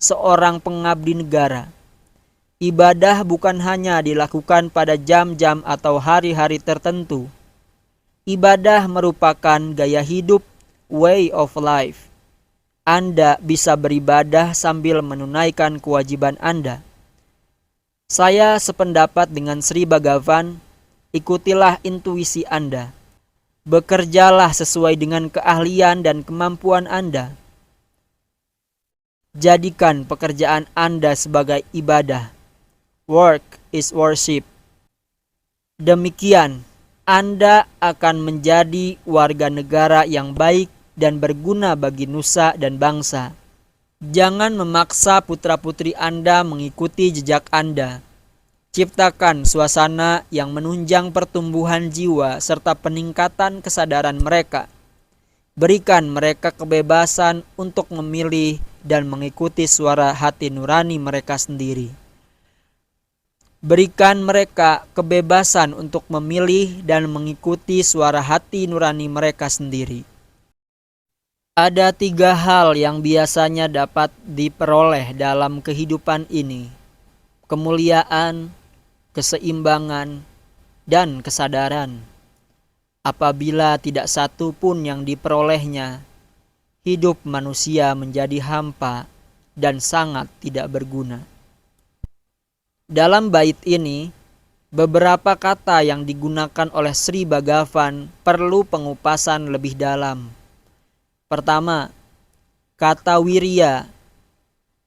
seorang pengabdi negara. Ibadah bukan hanya dilakukan pada jam-jam atau hari-hari tertentu. Ibadah merupakan gaya hidup, way of life. Anda bisa beribadah sambil menunaikan kewajiban Anda. Saya sependapat dengan Sri Bhagavan, ikutilah intuisi Anda. Bekerjalah sesuai dengan keahlian dan kemampuan Anda. Jadikan pekerjaan Anda sebagai ibadah. Work is worship. Demikian, Anda akan menjadi warga negara yang baik dan berguna bagi nusa dan bangsa. Jangan memaksa putra-putri Anda mengikuti jejak Anda. Ciptakan suasana yang menunjang pertumbuhan jiwa serta peningkatan kesadaran mereka. Berikan mereka kebebasan untuk memilih dan mengikuti suara hati nurani mereka sendiri. Berikan mereka kebebasan untuk memilih dan mengikuti suara hati nurani mereka sendiri. Ada 3 hal yang biasanya dapat diperoleh dalam kehidupan ini: kemuliaan, keseimbangan, dan kesadaran. Apabila tidak satu pun yang diperolehnya, hidup manusia menjadi hampa dan sangat tidak berguna. Dalam bait ini, beberapa kata yang digunakan oleh Sri Bhagavan perlu pengupasan lebih dalam. Pertama, kata wirya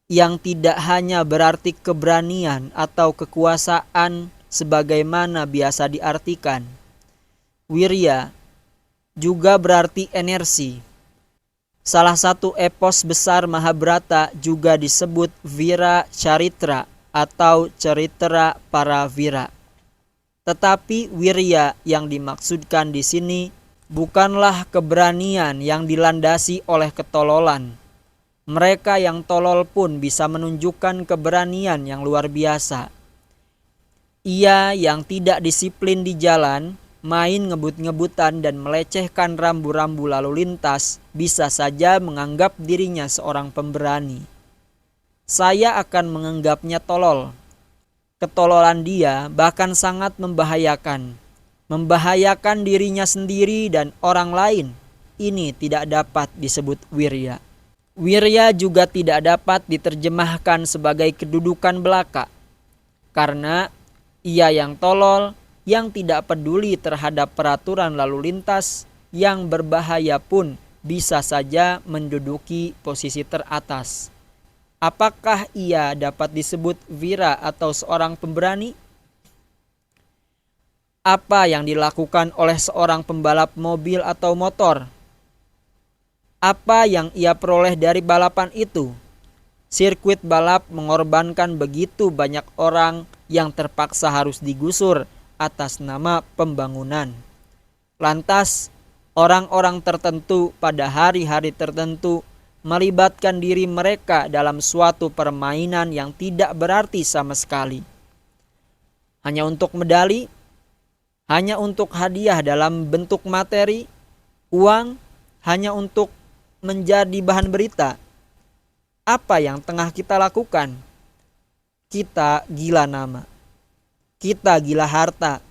yang tidak hanya berarti keberanian atau kekuasaan sebagaimana biasa diartikan. Wirya juga berarti energi. Salah satu epos besar Mahabharata juga disebut Vira Charitra atau Cerita para Vira. Tetapi wirya yang dimaksudkan di sini bukanlah keberanian yang dilandasi oleh ketololan. Mereka yang tolol pun bisa menunjukkan keberanian yang luar biasa. Ia yang tidak disiplin di jalan, main ngebut-ngebutan dan melecehkan rambu-rambu lalu lintas, bisa saja menganggap dirinya seorang pemberani. Saya akan menganggapnya tolol. Ketololan dia bahkan sangat membahayakan dirinya sendiri dan orang lain. Ini tidak dapat disebut wirya. Wirya juga tidak dapat diterjemahkan sebagai kedudukan belaka, karena ia yang tolol, yang tidak peduli terhadap peraturan lalu lintas, yang berbahaya pun bisa saja menduduki posisi teratas. Apakah ia dapat disebut vira atau seorang pemberani? Apa yang dilakukan oleh seorang pembalap mobil atau motor? Apa yang ia peroleh dari balapan itu? Sirkuit balap mengorbankan begitu banyak orang yang terpaksa harus digusur atas nama pembangunan. Lantas, orang-orang tertentu pada hari-hari tertentu melibatkan diri mereka dalam suatu permainan yang tidak berarti sama sekali. Hanya untuk medali, hanya untuk hadiah dalam bentuk materi, uang, hanya untuk menjadi bahan berita. Apa yang tengah kita lakukan? Kita gila nama, kita gila harta.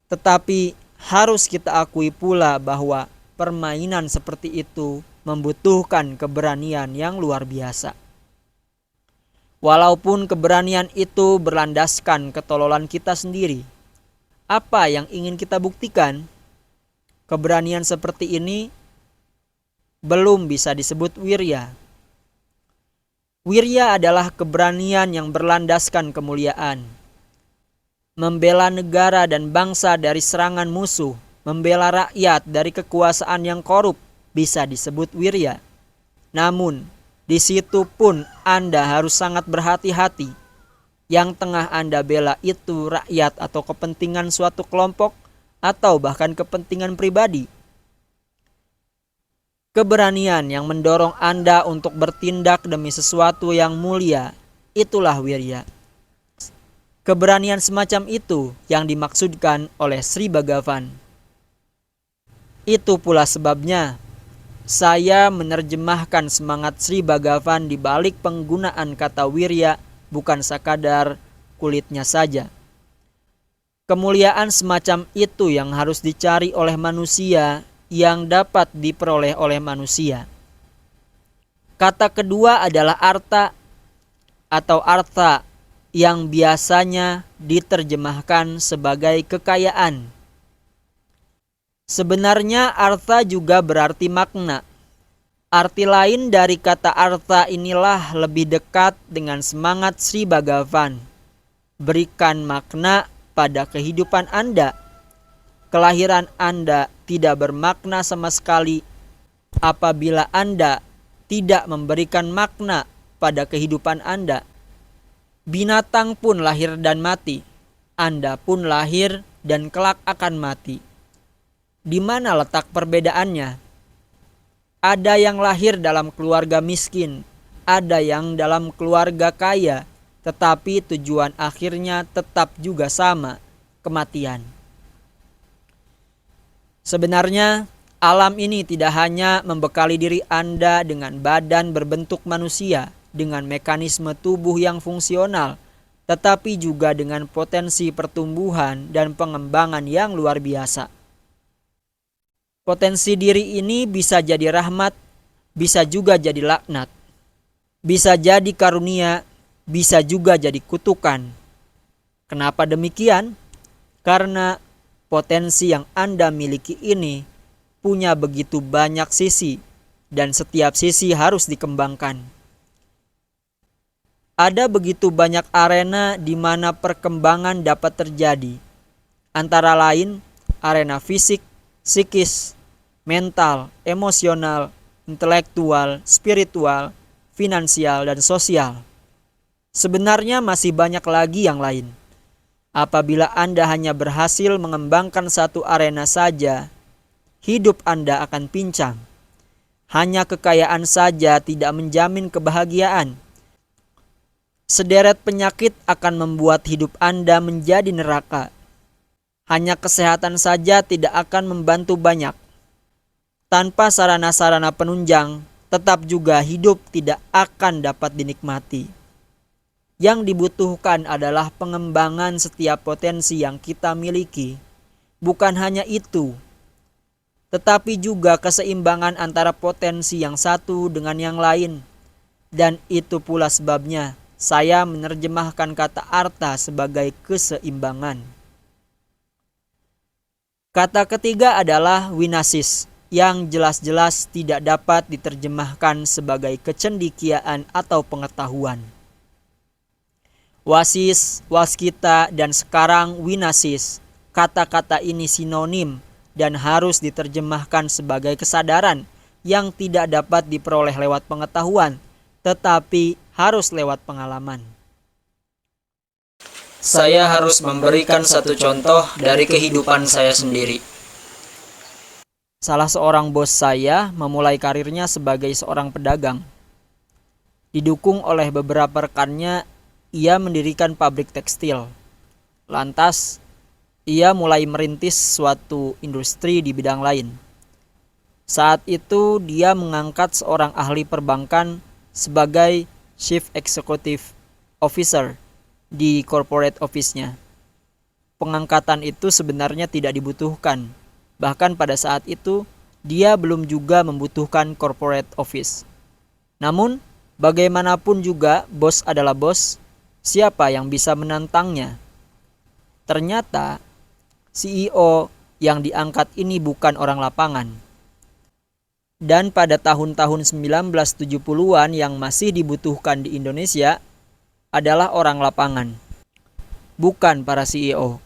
Tetapi harus kita akui pula bahwa permainan seperti itu membutuhkan keberanian yang luar biasa. Walaupun keberanian itu berlandaskan ketololan kita sendiri, apa yang ingin kita buktikan? Keberanian seperti ini belum bisa disebut wirya. Wirya adalah keberanian yang berlandaskan kemuliaan. Membela negara dan bangsa dari serangan musuh, membela rakyat dari kekuasaan yang korup bisa disebut wirya. Namun, di situ pun Anda harus sangat berhati-hati. Yang tengah Anda bela itu rakyat atau kepentingan suatu kelompok atau bahkan kepentingan pribadi. Keberanian yang mendorong Anda untuk bertindak demi sesuatu yang mulia, itulah wirya. Keberanian semacam itu yang dimaksudkan oleh Sri Bhagavan. Itu pula sebabnya saya menerjemahkan semangat Sri Bhagavan di balik penggunaan kata wirya bukan sekadar kulitnya saja. Kemuliaan semacam itu yang harus dicari oleh manusia, yang dapat diperoleh oleh manusia. Kata kedua adalah arta atau artha, yang biasanya diterjemahkan sebagai kekayaan. Sebenarnya artha juga berarti makna. Arti lain dari kata artha inilah lebih dekat dengan semangat Sri Bhagavan. Berikan makna pada kehidupan Anda. Kelahiran Anda tidak bermakna sama sekali apabila Anda tidak memberikan makna pada kehidupan Anda. Binatang pun lahir dan mati. Anda pun lahir dan kelak akan mati. Di mana letak perbedaannya? Ada yang lahir dalam keluarga miskin, ada yang dalam keluarga kaya, tetapi tujuan akhirnya tetap juga sama, kematian. Sebenarnya, alam ini tidak hanya membekali diri Anda dengan badan berbentuk manusia, dengan mekanisme tubuh yang fungsional, tetapi juga dengan potensi pertumbuhan dan pengembangan yang luar biasa. Potensi diri ini bisa jadi rahmat, bisa juga jadi laknat, bisa jadi karunia, bisa juga jadi kutukan. Kenapa demikian? Karena potensi yang Anda miliki ini punya begitu banyak sisi, dan setiap sisi harus dikembangkan. Ada begitu banyak arena di mana perkembangan dapat terjadi, antara lain arena fisik, psikis, mental, emosional, intelektual, spiritual, finansial, dan sosial. Sebenarnya masih banyak lagi yang lain. Apabila Anda hanya berhasil mengembangkan satu arena saja, hidup Anda akan pincang. Hanya kekayaan saja tidak menjamin kebahagiaan. Sederet penyakit akan membuat hidup Anda menjadi neraka. Hanya kesehatan saja tidak akan membantu banyak. Tanpa sarana-sarana penunjang, tetap juga hidup tidak akan dapat dinikmati. Yang dibutuhkan adalah pengembangan setiap potensi yang kita miliki. Bukan hanya itu, tetapi juga keseimbangan antara potensi yang satu dengan yang lain. Dan itu pula sebabnya saya menerjemahkan kata artha sebagai keseimbangan. Kata ketiga adalah winasis, yang jelas-jelas tidak dapat diterjemahkan sebagai kecendikiaan atau pengetahuan. Wasis, waskita, dan sekarang winasis, kata-kata ini sinonim dan harus diterjemahkan sebagai kesadaran yang tidak dapat diperoleh lewat pengetahuan, tetapi harus lewat pengalaman. Saya harus memberikan satu contoh dari kehidupan saya sendiri. Salah seorang bos saya memulai karirnya sebagai seorang pedagang. Didukung oleh beberapa rekannya, ia mendirikan pabrik tekstil. Lantas, ia mulai merintis suatu industri di bidang lain. Saat itu dia mengangkat seorang ahli perbankan sebagai Chief Executive Officer di corporate office-nya. Pengangkatan itu sebenarnya tidak dibutuhkan. Bahkan pada saat itu dia belum juga membutuhkan corporate office. Namun bagaimanapun juga bos adalah bos, siapa yang bisa menantangnya? Ternyata CEO yang diangkat ini bukan orang lapangan. Dan pada tahun-tahun 1970-an yang masih dibutuhkan di Indonesia adalah orang lapangan, bukan para CEO.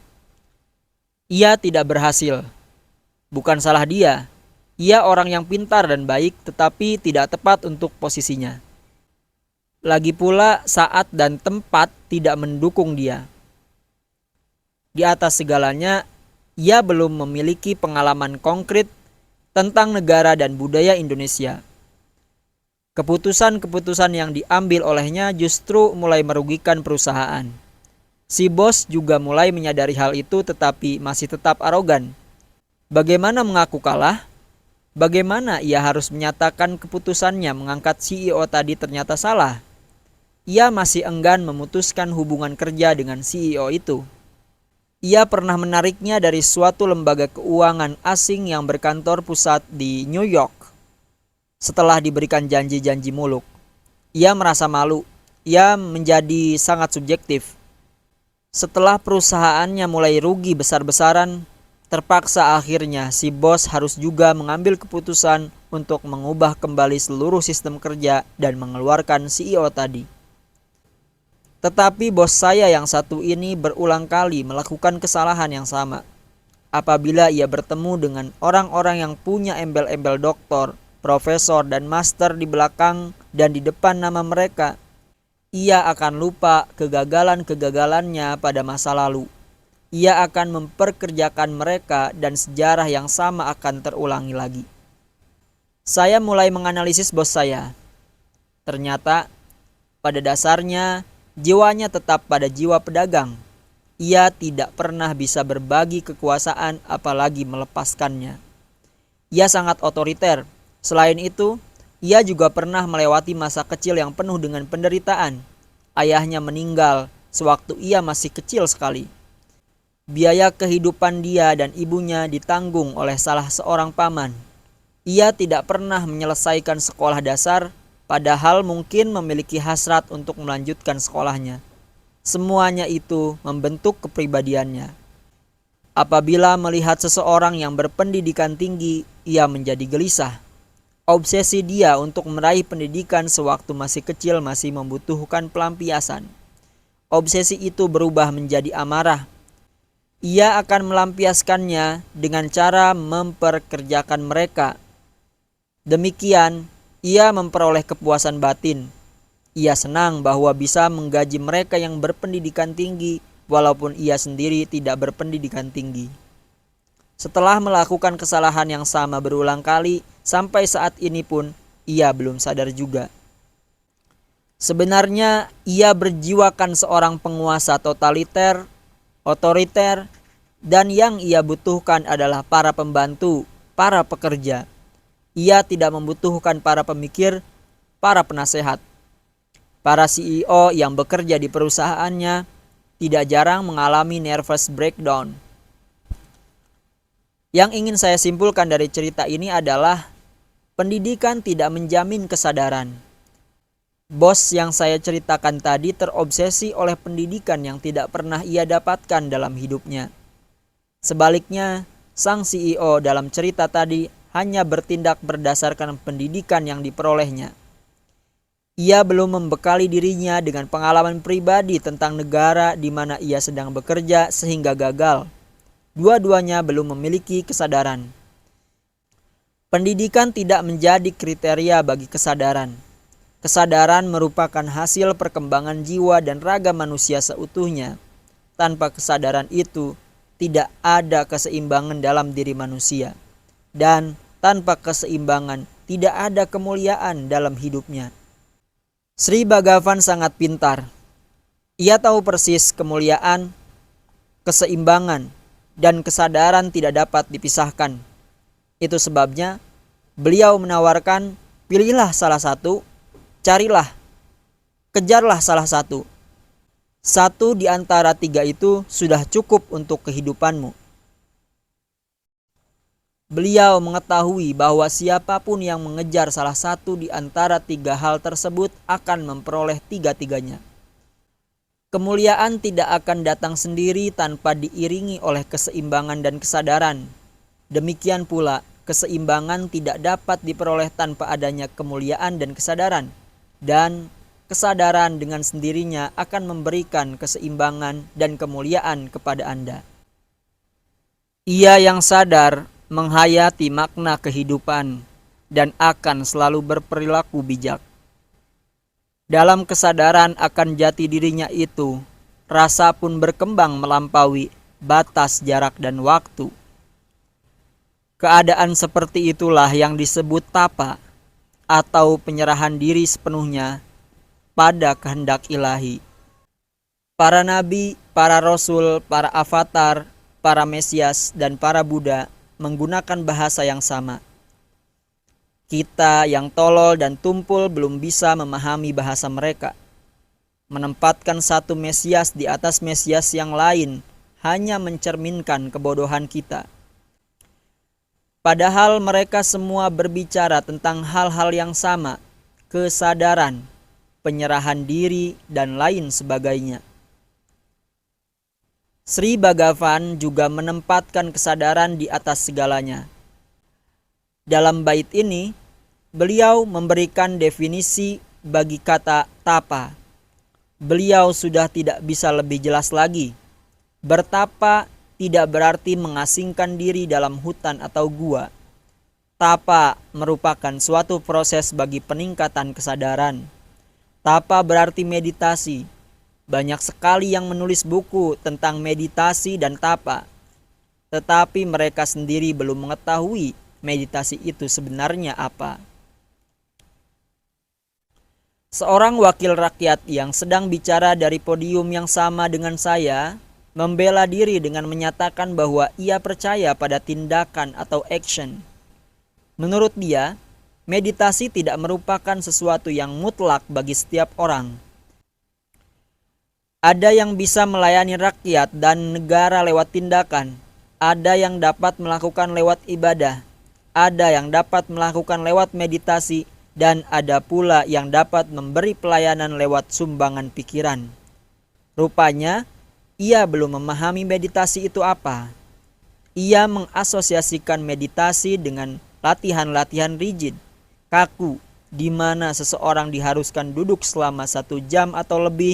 Ia tidak berhasil. Bukan salah dia. Ia orang yang pintar dan baik tetapi tidak tepat untuk posisinya. Lagi pula saat dan tempat tidak mendukung dia. Di atas segalanya, ia belum memiliki pengalaman konkret tentang negara dan budaya Indonesia. Keputusan-keputusan yang diambil olehnya justru mulai merugikan perusahaan. Si bos juga mulai menyadari hal itu tetapi masih tetap arogan. Bagaimana mengaku kalah? Bagaimana ia harus menyatakan keputusannya mengangkat CEO tadi ternyata salah? Ia masih enggan memutuskan hubungan kerja dengan CEO itu. Ia pernah menariknya dari suatu lembaga keuangan asing yang berkantor pusat di New York. Setelah diberikan janji-janji muluk, ia merasa malu. Ia menjadi sangat subjektif. Setelah perusahaannya mulai rugi besar-besaran, terpaksa akhirnya si bos harus juga mengambil keputusan untuk mengubah kembali seluruh sistem kerja dan mengeluarkan CEO tadi. Tetapi bos saya yang satu ini berulang kali melakukan kesalahan yang sama. Apabila ia bertemu dengan orang-orang yang punya embel-embel doktor, profesor, dan master di belakang dan di depan nama mereka, ia akan lupa kegagalan-kegagalannya pada masa lalu. Ia akan memperkerjakan mereka dan sejarah yang sama akan terulangi lagi. Saya mulai menganalisis bos saya. Ternyata pada dasarnya jiwanya tetap pada jiwa pedagang. Ia tidak pernah bisa berbagi kekuasaan apalagi melepaskannya. Ia sangat otoriter. Selain itu, ia juga pernah melewati masa kecil yang penuh dengan penderitaan. Ayahnya meninggal sewaktu ia masih kecil sekali. Biaya kehidupan dia dan ibunya ditanggung oleh salah seorang paman. Ia tidak pernah menyelesaikan sekolah dasar, padahal mungkin memiliki hasrat untuk melanjutkan sekolahnya. Semuanya itu membentuk kepribadiannya. Apabila melihat seseorang yang berpendidikan tinggi, ia menjadi gelisah. Obsesi dia untuk meraih pendidikan sewaktu masih kecil masih membutuhkan pelampiasan. Obsesi itu berubah menjadi amarah. Ia akan melampiaskannya dengan cara memperkerjakan mereka. Demikian, ia memperoleh kepuasan batin. Ia senang bahwa bisa menggaji mereka yang berpendidikan tinggi, walaupun ia sendiri tidak berpendidikan tinggi. Setelah melakukan kesalahan yang sama berulang kali, sampai saat ini pun ia belum sadar juga. Sebenarnya ia berjiwakan seorang penguasa totaliter, otoriter, dan yang ia butuhkan adalah para pembantu, para pekerja. Ia tidak membutuhkan para pemikir, para penasehat. Para CEO yang bekerja di perusahaannya tidak jarang mengalami nervous breakdown. Yang ingin saya simpulkan dari cerita ini adalah pendidikan tidak menjamin kesadaran. Bos yang saya ceritakan tadi terobsesi oleh pendidikan yang tidak pernah ia dapatkan dalam hidupnya. Sebaliknya, sang CEO dalam cerita tadi hanya bertindak berdasarkan pendidikan yang diperolehnya. Ia belum membekali dirinya dengan pengalaman pribadi tentang negara di mana ia sedang bekerja sehingga gagal. Dua-duanya belum memiliki kesadaran. Pendidikan tidak menjadi kriteria bagi kesadaran. Kesadaran merupakan hasil perkembangan jiwa dan raga manusia seutuhnya. Tanpa kesadaran itu, tidak ada keseimbangan dalam diri manusia. Dan tanpa keseimbangan, tidak ada kemuliaan dalam hidupnya. Sri Bhagavan sangat pintar. Ia tahu persis kemuliaan, keseimbangan, dan kesadaran tidak dapat dipisahkan. Itu sebabnya beliau menawarkan, pilihlah salah satu, carilah, kejarlah salah satu. Satu di antara tiga itu sudah cukup untuk kehidupanmu. Beliau mengetahui bahwa siapapun yang mengejar salah satu di antara tiga hal tersebut akan memperoleh tiga-tiganya. Kemuliaan tidak akan datang sendiri tanpa diiringi oleh keseimbangan dan kesadaran. Demikian pula, keseimbangan tidak dapat diperoleh tanpa adanya kemuliaan dan kesadaran. Dan kesadaran dengan sendirinya akan memberikan keseimbangan dan kemuliaan kepada Anda. Ia yang sadar menghayati makna kehidupan dan akan selalu berperilaku bijak. Dalam kesadaran akan jati dirinya itu, rasa pun berkembang melampaui batas jarak dan waktu. Keadaan seperti itulah yang disebut tapa atau penyerahan diri sepenuhnya pada kehendak ilahi. Para nabi, para rasul, para avatar, para mesias, dan para Buddha menggunakan bahasa yang sama. Kita yang tolol dan tumpul belum bisa memahami bahasa mereka. Menempatkan satu mesias di atas mesias yang lain hanya mencerminkan kebodohan kita. Padahal mereka semua berbicara tentang hal-hal yang sama, kesadaran, penyerahan diri, dan lain sebagainya. Sri Bhagavan juga menempatkan kesadaran di atas segalanya. Dalam bait ini, beliau memberikan definisi bagi kata tapa. Beliau sudah tidak bisa lebih jelas lagi. Bertapa tidak berarti mengasingkan diri dalam hutan atau gua. Tapa merupakan suatu proses bagi peningkatan kesadaran. Tapa berarti meditasi. Banyak sekali yang menulis buku tentang meditasi dan tapa, tetapi mereka sendiri belum mengetahui meditasi itu sebenarnya apa. Seorang wakil rakyat yang sedang bicara dari podium yang sama dengan saya membela diri dengan menyatakan bahwa ia percaya pada tindakan atau action. Menurut dia, meditasi tidak merupakan sesuatu yang mutlak bagi setiap orang. Ada yang bisa melayani rakyat dan negara lewat tindakan, ada yang dapat melakukan lewat ibadah, ada yang dapat melakukan lewat meditasi, dan ada pula yang dapat memberi pelayanan lewat sumbangan pikiran. Rupanya, ia belum memahami meditasi itu apa. Ia mengasosiasikan meditasi dengan latihan-latihan rigid, kaku, di mana seseorang diharuskan duduk selama 1 jam atau lebih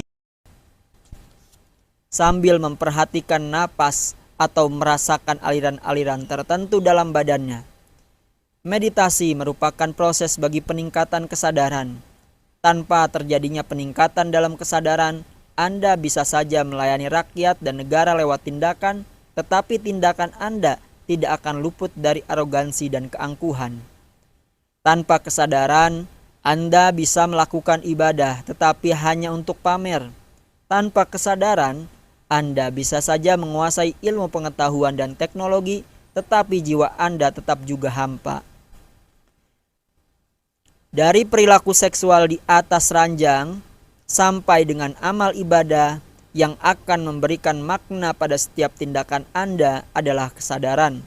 sambil memperhatikan napas atau merasakan aliran-aliran tertentu dalam badannya. Meditasi merupakan proses bagi peningkatan kesadaran. Tanpa terjadinya peningkatan dalam kesadaran, Anda bisa saja melayani rakyat dan negara lewat tindakan, tetapi tindakan Anda tidak akan luput dari arogansi dan keangkuhan. Tanpa kesadaran, Anda bisa melakukan ibadah, tetapi hanya untuk pamer. Tanpa kesadaran, Anda bisa saja menguasai ilmu pengetahuan dan teknologi, tetapi jiwa Anda tetap juga hampa. Dari perilaku seksual di atas ranjang sampai dengan amal ibadah yang akan memberikan makna pada setiap tindakan Anda adalah kesadaran.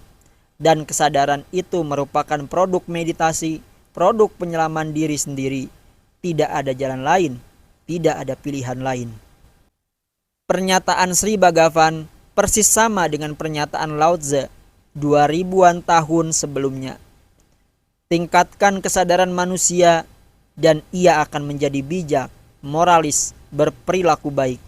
Dan kesadaran itu merupakan produk meditasi, produk penyelaman diri sendiri. Tidak ada jalan lain, tidak ada pilihan lain. Pernyataan Sri Bhagavan persis sama dengan pernyataan Lao Tse 2000-an tahun sebelumnya. Tingkatkan kesadaran manusia dan ia akan menjadi bijak, moralis, berperilaku baik.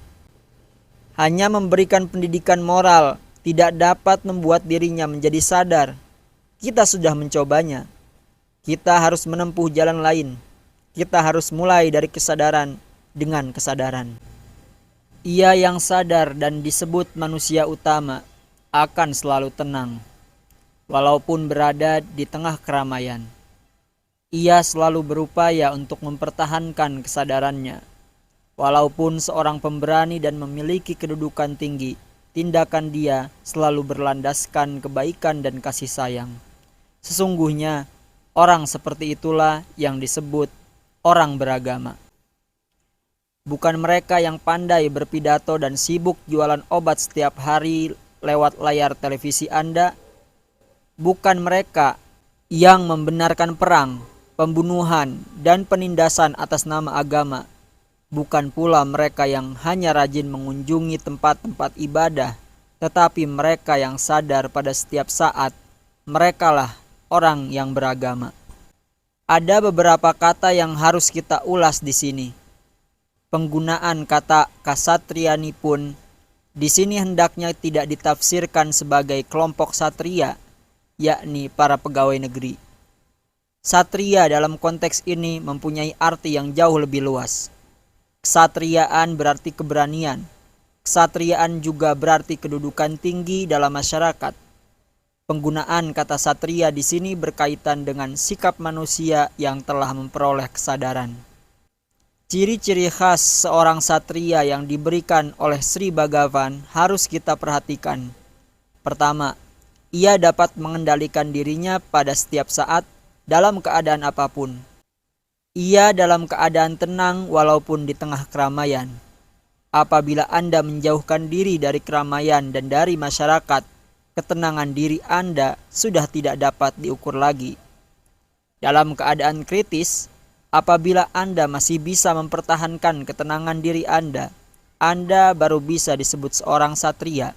Hanya memberikan pendidikan moral tidak dapat membuat dirinya menjadi sadar. Kita sudah mencobanya. Kita harus menempuh jalan lain. Kita harus mulai dari kesadaran dengan kesadaran. Ia yang sadar dan disebut manusia utama akan selalu tenang, walaupun berada di tengah keramaian. Ia selalu berupaya untuk mempertahankan kesadarannya. Walaupun seorang pemberani dan memiliki kedudukan tinggi, tindakan dia selalu berlandaskan kebaikan dan kasih sayang. Sesungguhnya orang seperti itulah yang disebut orang beragama. Bukan mereka yang pandai berpidato dan sibuk jualan obat setiap hari lewat layar televisi Anda. Bukan mereka yang membenarkan perang, pembunuhan, dan penindasan atas nama agama. Bukan pula mereka yang hanya rajin mengunjungi tempat-tempat ibadah, tetapi mereka yang sadar pada setiap saat, merekalah orang yang beragama. Ada beberapa kata yang harus kita ulas di sini. Penggunaan kata kasatriani pun di sini hendaknya tidak ditafsirkan sebagai kelompok satria, yakni para pegawai negeri. Satria dalam konteks ini mempunyai arti yang jauh lebih luas. Kesatriaan berarti keberanian. Kesatriaan juga berarti kedudukan tinggi dalam masyarakat. Penggunaan kata satria di sini berkaitan dengan sikap manusia yang telah memperoleh kesadaran. Ciri-ciri khas seorang satria yang diberikan oleh Sri Bhagavan harus kita perhatikan. Pertama, ia dapat mengendalikan dirinya pada setiap saat dalam keadaan apapun. Ia dalam keadaan tenang walaupun di tengah keramaian. Apabila Anda menjauhkan diri dari keramaian dan dari masyarakat, ketenangan diri Anda sudah tidak dapat diukur lagi. Dalam keadaan kritis, apabila Anda masih bisa mempertahankan ketenangan diri Anda baru bisa disebut seorang satria.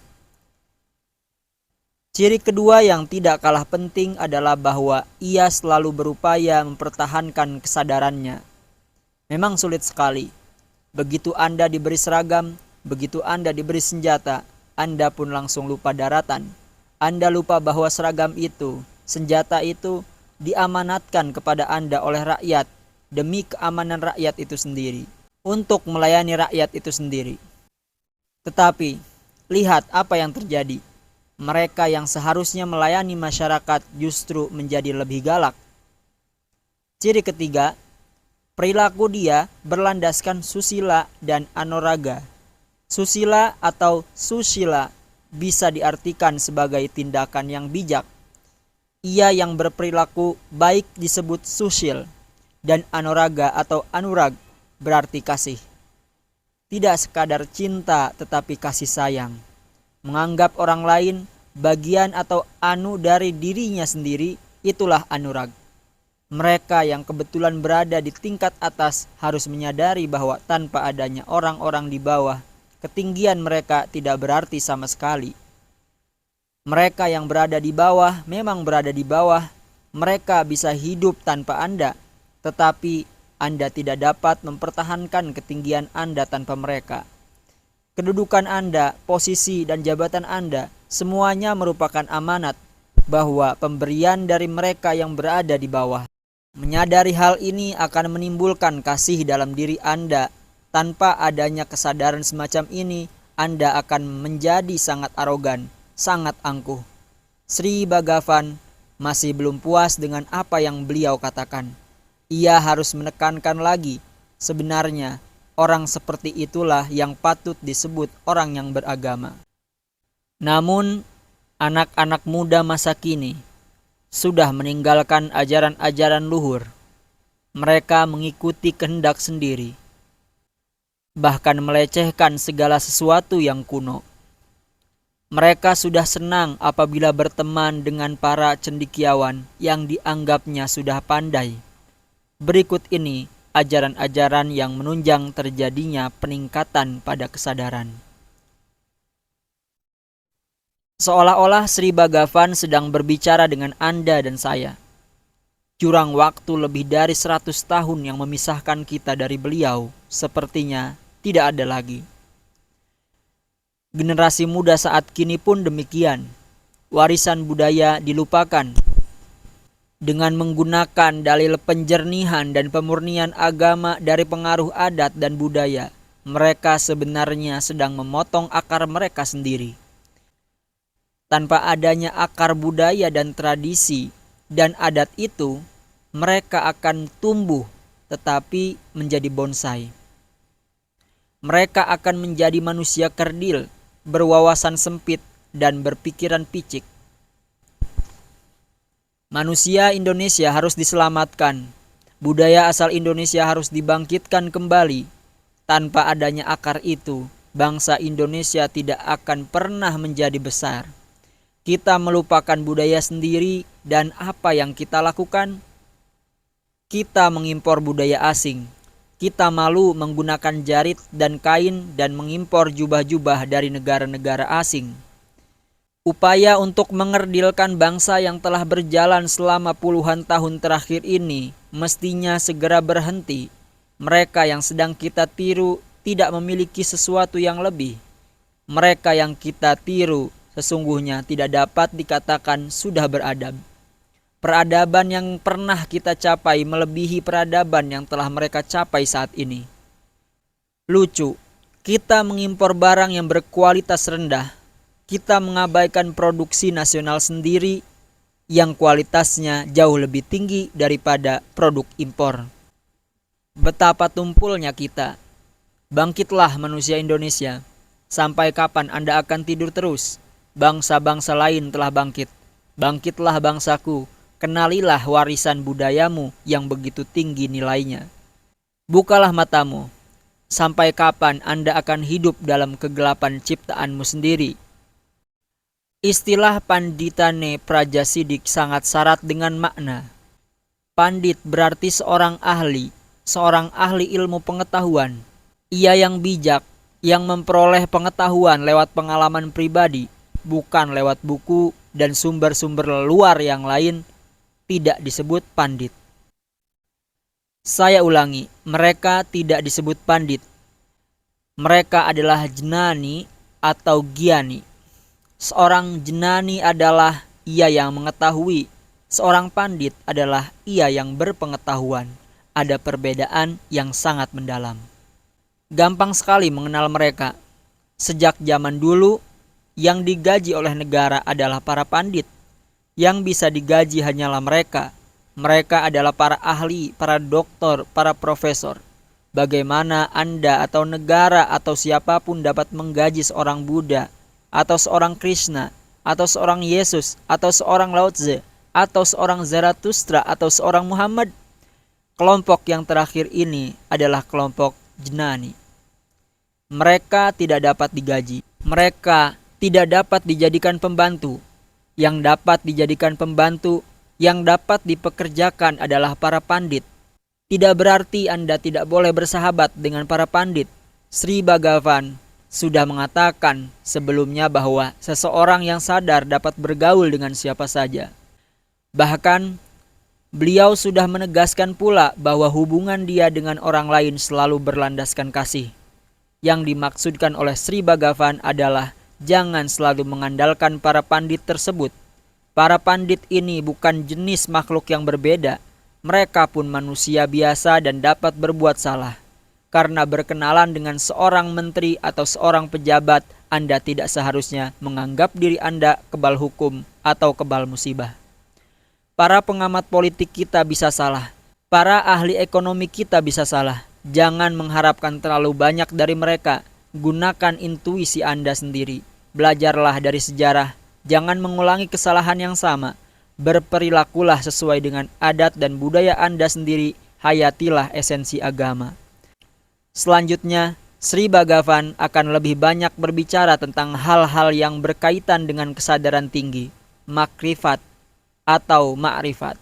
Ciri kedua yang tidak kalah penting adalah bahwa ia selalu berupaya mempertahankan kesadarannya. Memang sulit sekali. Begitu Anda diberi seragam, begitu Anda diberi senjata, Anda pun langsung lupa daratan. Anda lupa bahwa seragam itu, senjata itu diamanatkan kepada Anda oleh rakyat demi keamanan rakyat itu sendiri, untuk melayani rakyat itu sendiri. Tetapi, lihat apa yang terjadi. Mereka yang seharusnya melayani masyarakat justru menjadi lebih galak. Ciri ketiga, perilaku dia berlandaskan susila dan anuraga. Susila atau susila bisa diartikan sebagai tindakan yang bijak. Ia yang berperilaku baik disebut susil, dan anuraga atau anurag berarti kasih. Tidak sekadar cinta tetapi kasih sayang. Menganggap orang lain bagian atau anu dari dirinya sendiri, itulah anurag. Mereka yang kebetulan berada di tingkat atas harus menyadari bahwa tanpa adanya orang-orang di bawah, ketinggian mereka tidak berarti sama sekali. Mereka yang berada di bawah memang berada di bawah. Mereka bisa hidup tanpa Anda, tetapi Anda tidak dapat mempertahankan ketinggian Anda tanpa mereka. Kedudukan Anda, posisi dan jabatan Anda, semuanya merupakan amanat bahwa pemberian dari mereka yang berada di bawah. Menyadari hal ini akan menimbulkan kasih dalam diri Anda. Tanpa adanya kesadaran semacam ini, Anda akan menjadi sangat arogan, sangat angkuh. Sri Bhagavan masih belum puas dengan apa yang beliau katakan. Ia harus menekankan lagi, sebenarnya orang seperti itulah yang patut disebut orang yang beragama. Namun, anak-anak muda masa kini sudah meninggalkan ajaran-ajaran luhur. Mereka mengikuti kehendak sendiri, bahkan melecehkan segala sesuatu yang kuno. Mereka sudah senang apabila berteman dengan para cendekiawan yang dianggapnya sudah pandai. Berikut ini ajaran-ajaran yang menunjang terjadinya peningkatan pada kesadaran. Seolah-olah Sri Bhagavan sedang berbicara dengan Anda dan saya. Jurang waktu lebih dari 100 tahun yang memisahkan kita dari beliau sepertinya tidak ada lagi. Generasi muda saat kini pun demikian. Warisan budaya dilupakan. Dengan menggunakan dalil penjernihan dan pemurnian agama dari pengaruh adat dan budaya, mereka sebenarnya sedang memotong akar mereka sendiri. Tanpa adanya akar budaya dan tradisi dan adat itu, mereka akan tumbuh tetapi menjadi bonsai. Mereka akan menjadi manusia kerdil berwawasan sempit, dan berpikiran picik. Manusia Indonesia harus diselamatkan. Budaya asal Indonesia harus dibangkitkan kembali. Tanpa adanya akar itu, bangsa Indonesia tidak akan pernah menjadi besar. Kita melupakan budaya sendiri dan apa yang kita lakukan? Kita mengimpor budaya asing. Kita malu menggunakan jarit dan kain dan mengimpor jubah-jubah dari negara-negara asing. Upaya untuk mengerdilkan bangsa yang telah berjalan selama puluhan tahun terakhir ini mestinya segera berhenti. Mereka yang sedang kita tiru tidak memiliki sesuatu yang lebih. Mereka yang kita tiru sesungguhnya tidak dapat dikatakan sudah beradab. Peradaban yang pernah kita capai melebihi peradaban yang telah mereka capai saat ini. Lucu, kita mengimpor barang yang berkualitas rendah. Kita mengabaikan produksi nasional sendiri yang kualitasnya jauh lebih tinggi daripada produk impor. Betapa tumpulnya kita. Bangkitlah manusia Indonesia. Sampai kapan Anda akan tidur terus? Bangsa-bangsa lain telah bangkit. Bangkitlah bangsaku. Kenalilah warisan budayamu yang begitu tinggi nilainya. Bukalah matamu. Sampai kapan Anda akan hidup dalam kegelapan ciptaanmu sendiri? Istilah panditane prajasidik sangat syarat dengan makna. Pandit berarti seorang ahli ilmu pengetahuan. Ia yang bijak, yang memperoleh pengetahuan lewat pengalaman pribadi, bukan lewat buku dan sumber-sumber luar yang lain, tidak disebut pandit. Saya ulangi, mereka tidak disebut pandit. Mereka adalah jnani atau gyani. Seorang jnani adalah ia yang mengetahui. Seorang pandit adalah ia yang berpengetahuan. Ada perbedaan yang sangat mendalam. Gampang sekali mengenal mereka. Sejak zaman dulu, yang digaji oleh negara adalah para pandit. Yang bisa digaji hanyalah mereka. Mereka adalah para ahli, para doktor, para profesor. Bagaimana Anda atau negara atau siapapun dapat menggaji seorang Buddha, atau seorang Krishna, atau seorang Yesus, atau seorang Lao Tse, atau seorang Zarathustra, atau seorang Muhammad? Kelompok yang terakhir ini adalah kelompok jnani. Mereka tidak dapat digaji. Mereka tidak dapat dijadikan pembantu. Yang dapat dijadikan pembantu, yang dapat dipekerjakan adalah para pandit. Tidak berarti Anda tidak boleh bersahabat dengan para pandit. Sri Bhagavan sudah mengatakan sebelumnya bahwa seseorang yang sadar dapat bergaul dengan siapa saja. Bahkan, beliau sudah menegaskan pula bahwa hubungan dia dengan orang lain selalu berlandaskan kasih. Yang dimaksudkan oleh Sri Bhagavan adalah jangan selalu mengandalkan para pandit tersebut. Para pandit ini bukan jenis makhluk yang berbeda. Mereka pun manusia biasa dan dapat berbuat salah. Karena berkenalan dengan seorang menteri atau seorang pejabat, Anda tidak seharusnya menganggap diri Anda kebal hukum atau kebal musibah. Para pengamat politik kita bisa salah. Para ahli ekonomi kita bisa salah. Jangan mengharapkan terlalu banyak dari mereka. Gunakan intuisi Anda sendiri. Belajarlah dari sejarah. Jangan mengulangi kesalahan yang sama. Berperilakulah sesuai dengan adat dan budaya Anda sendiri. Hayatilah esensi agama. Selanjutnya, Sri Bhagavan akan lebih banyak berbicara tentang hal-hal yang berkaitan dengan kesadaran tinggi, makrifat atau ma'rifat.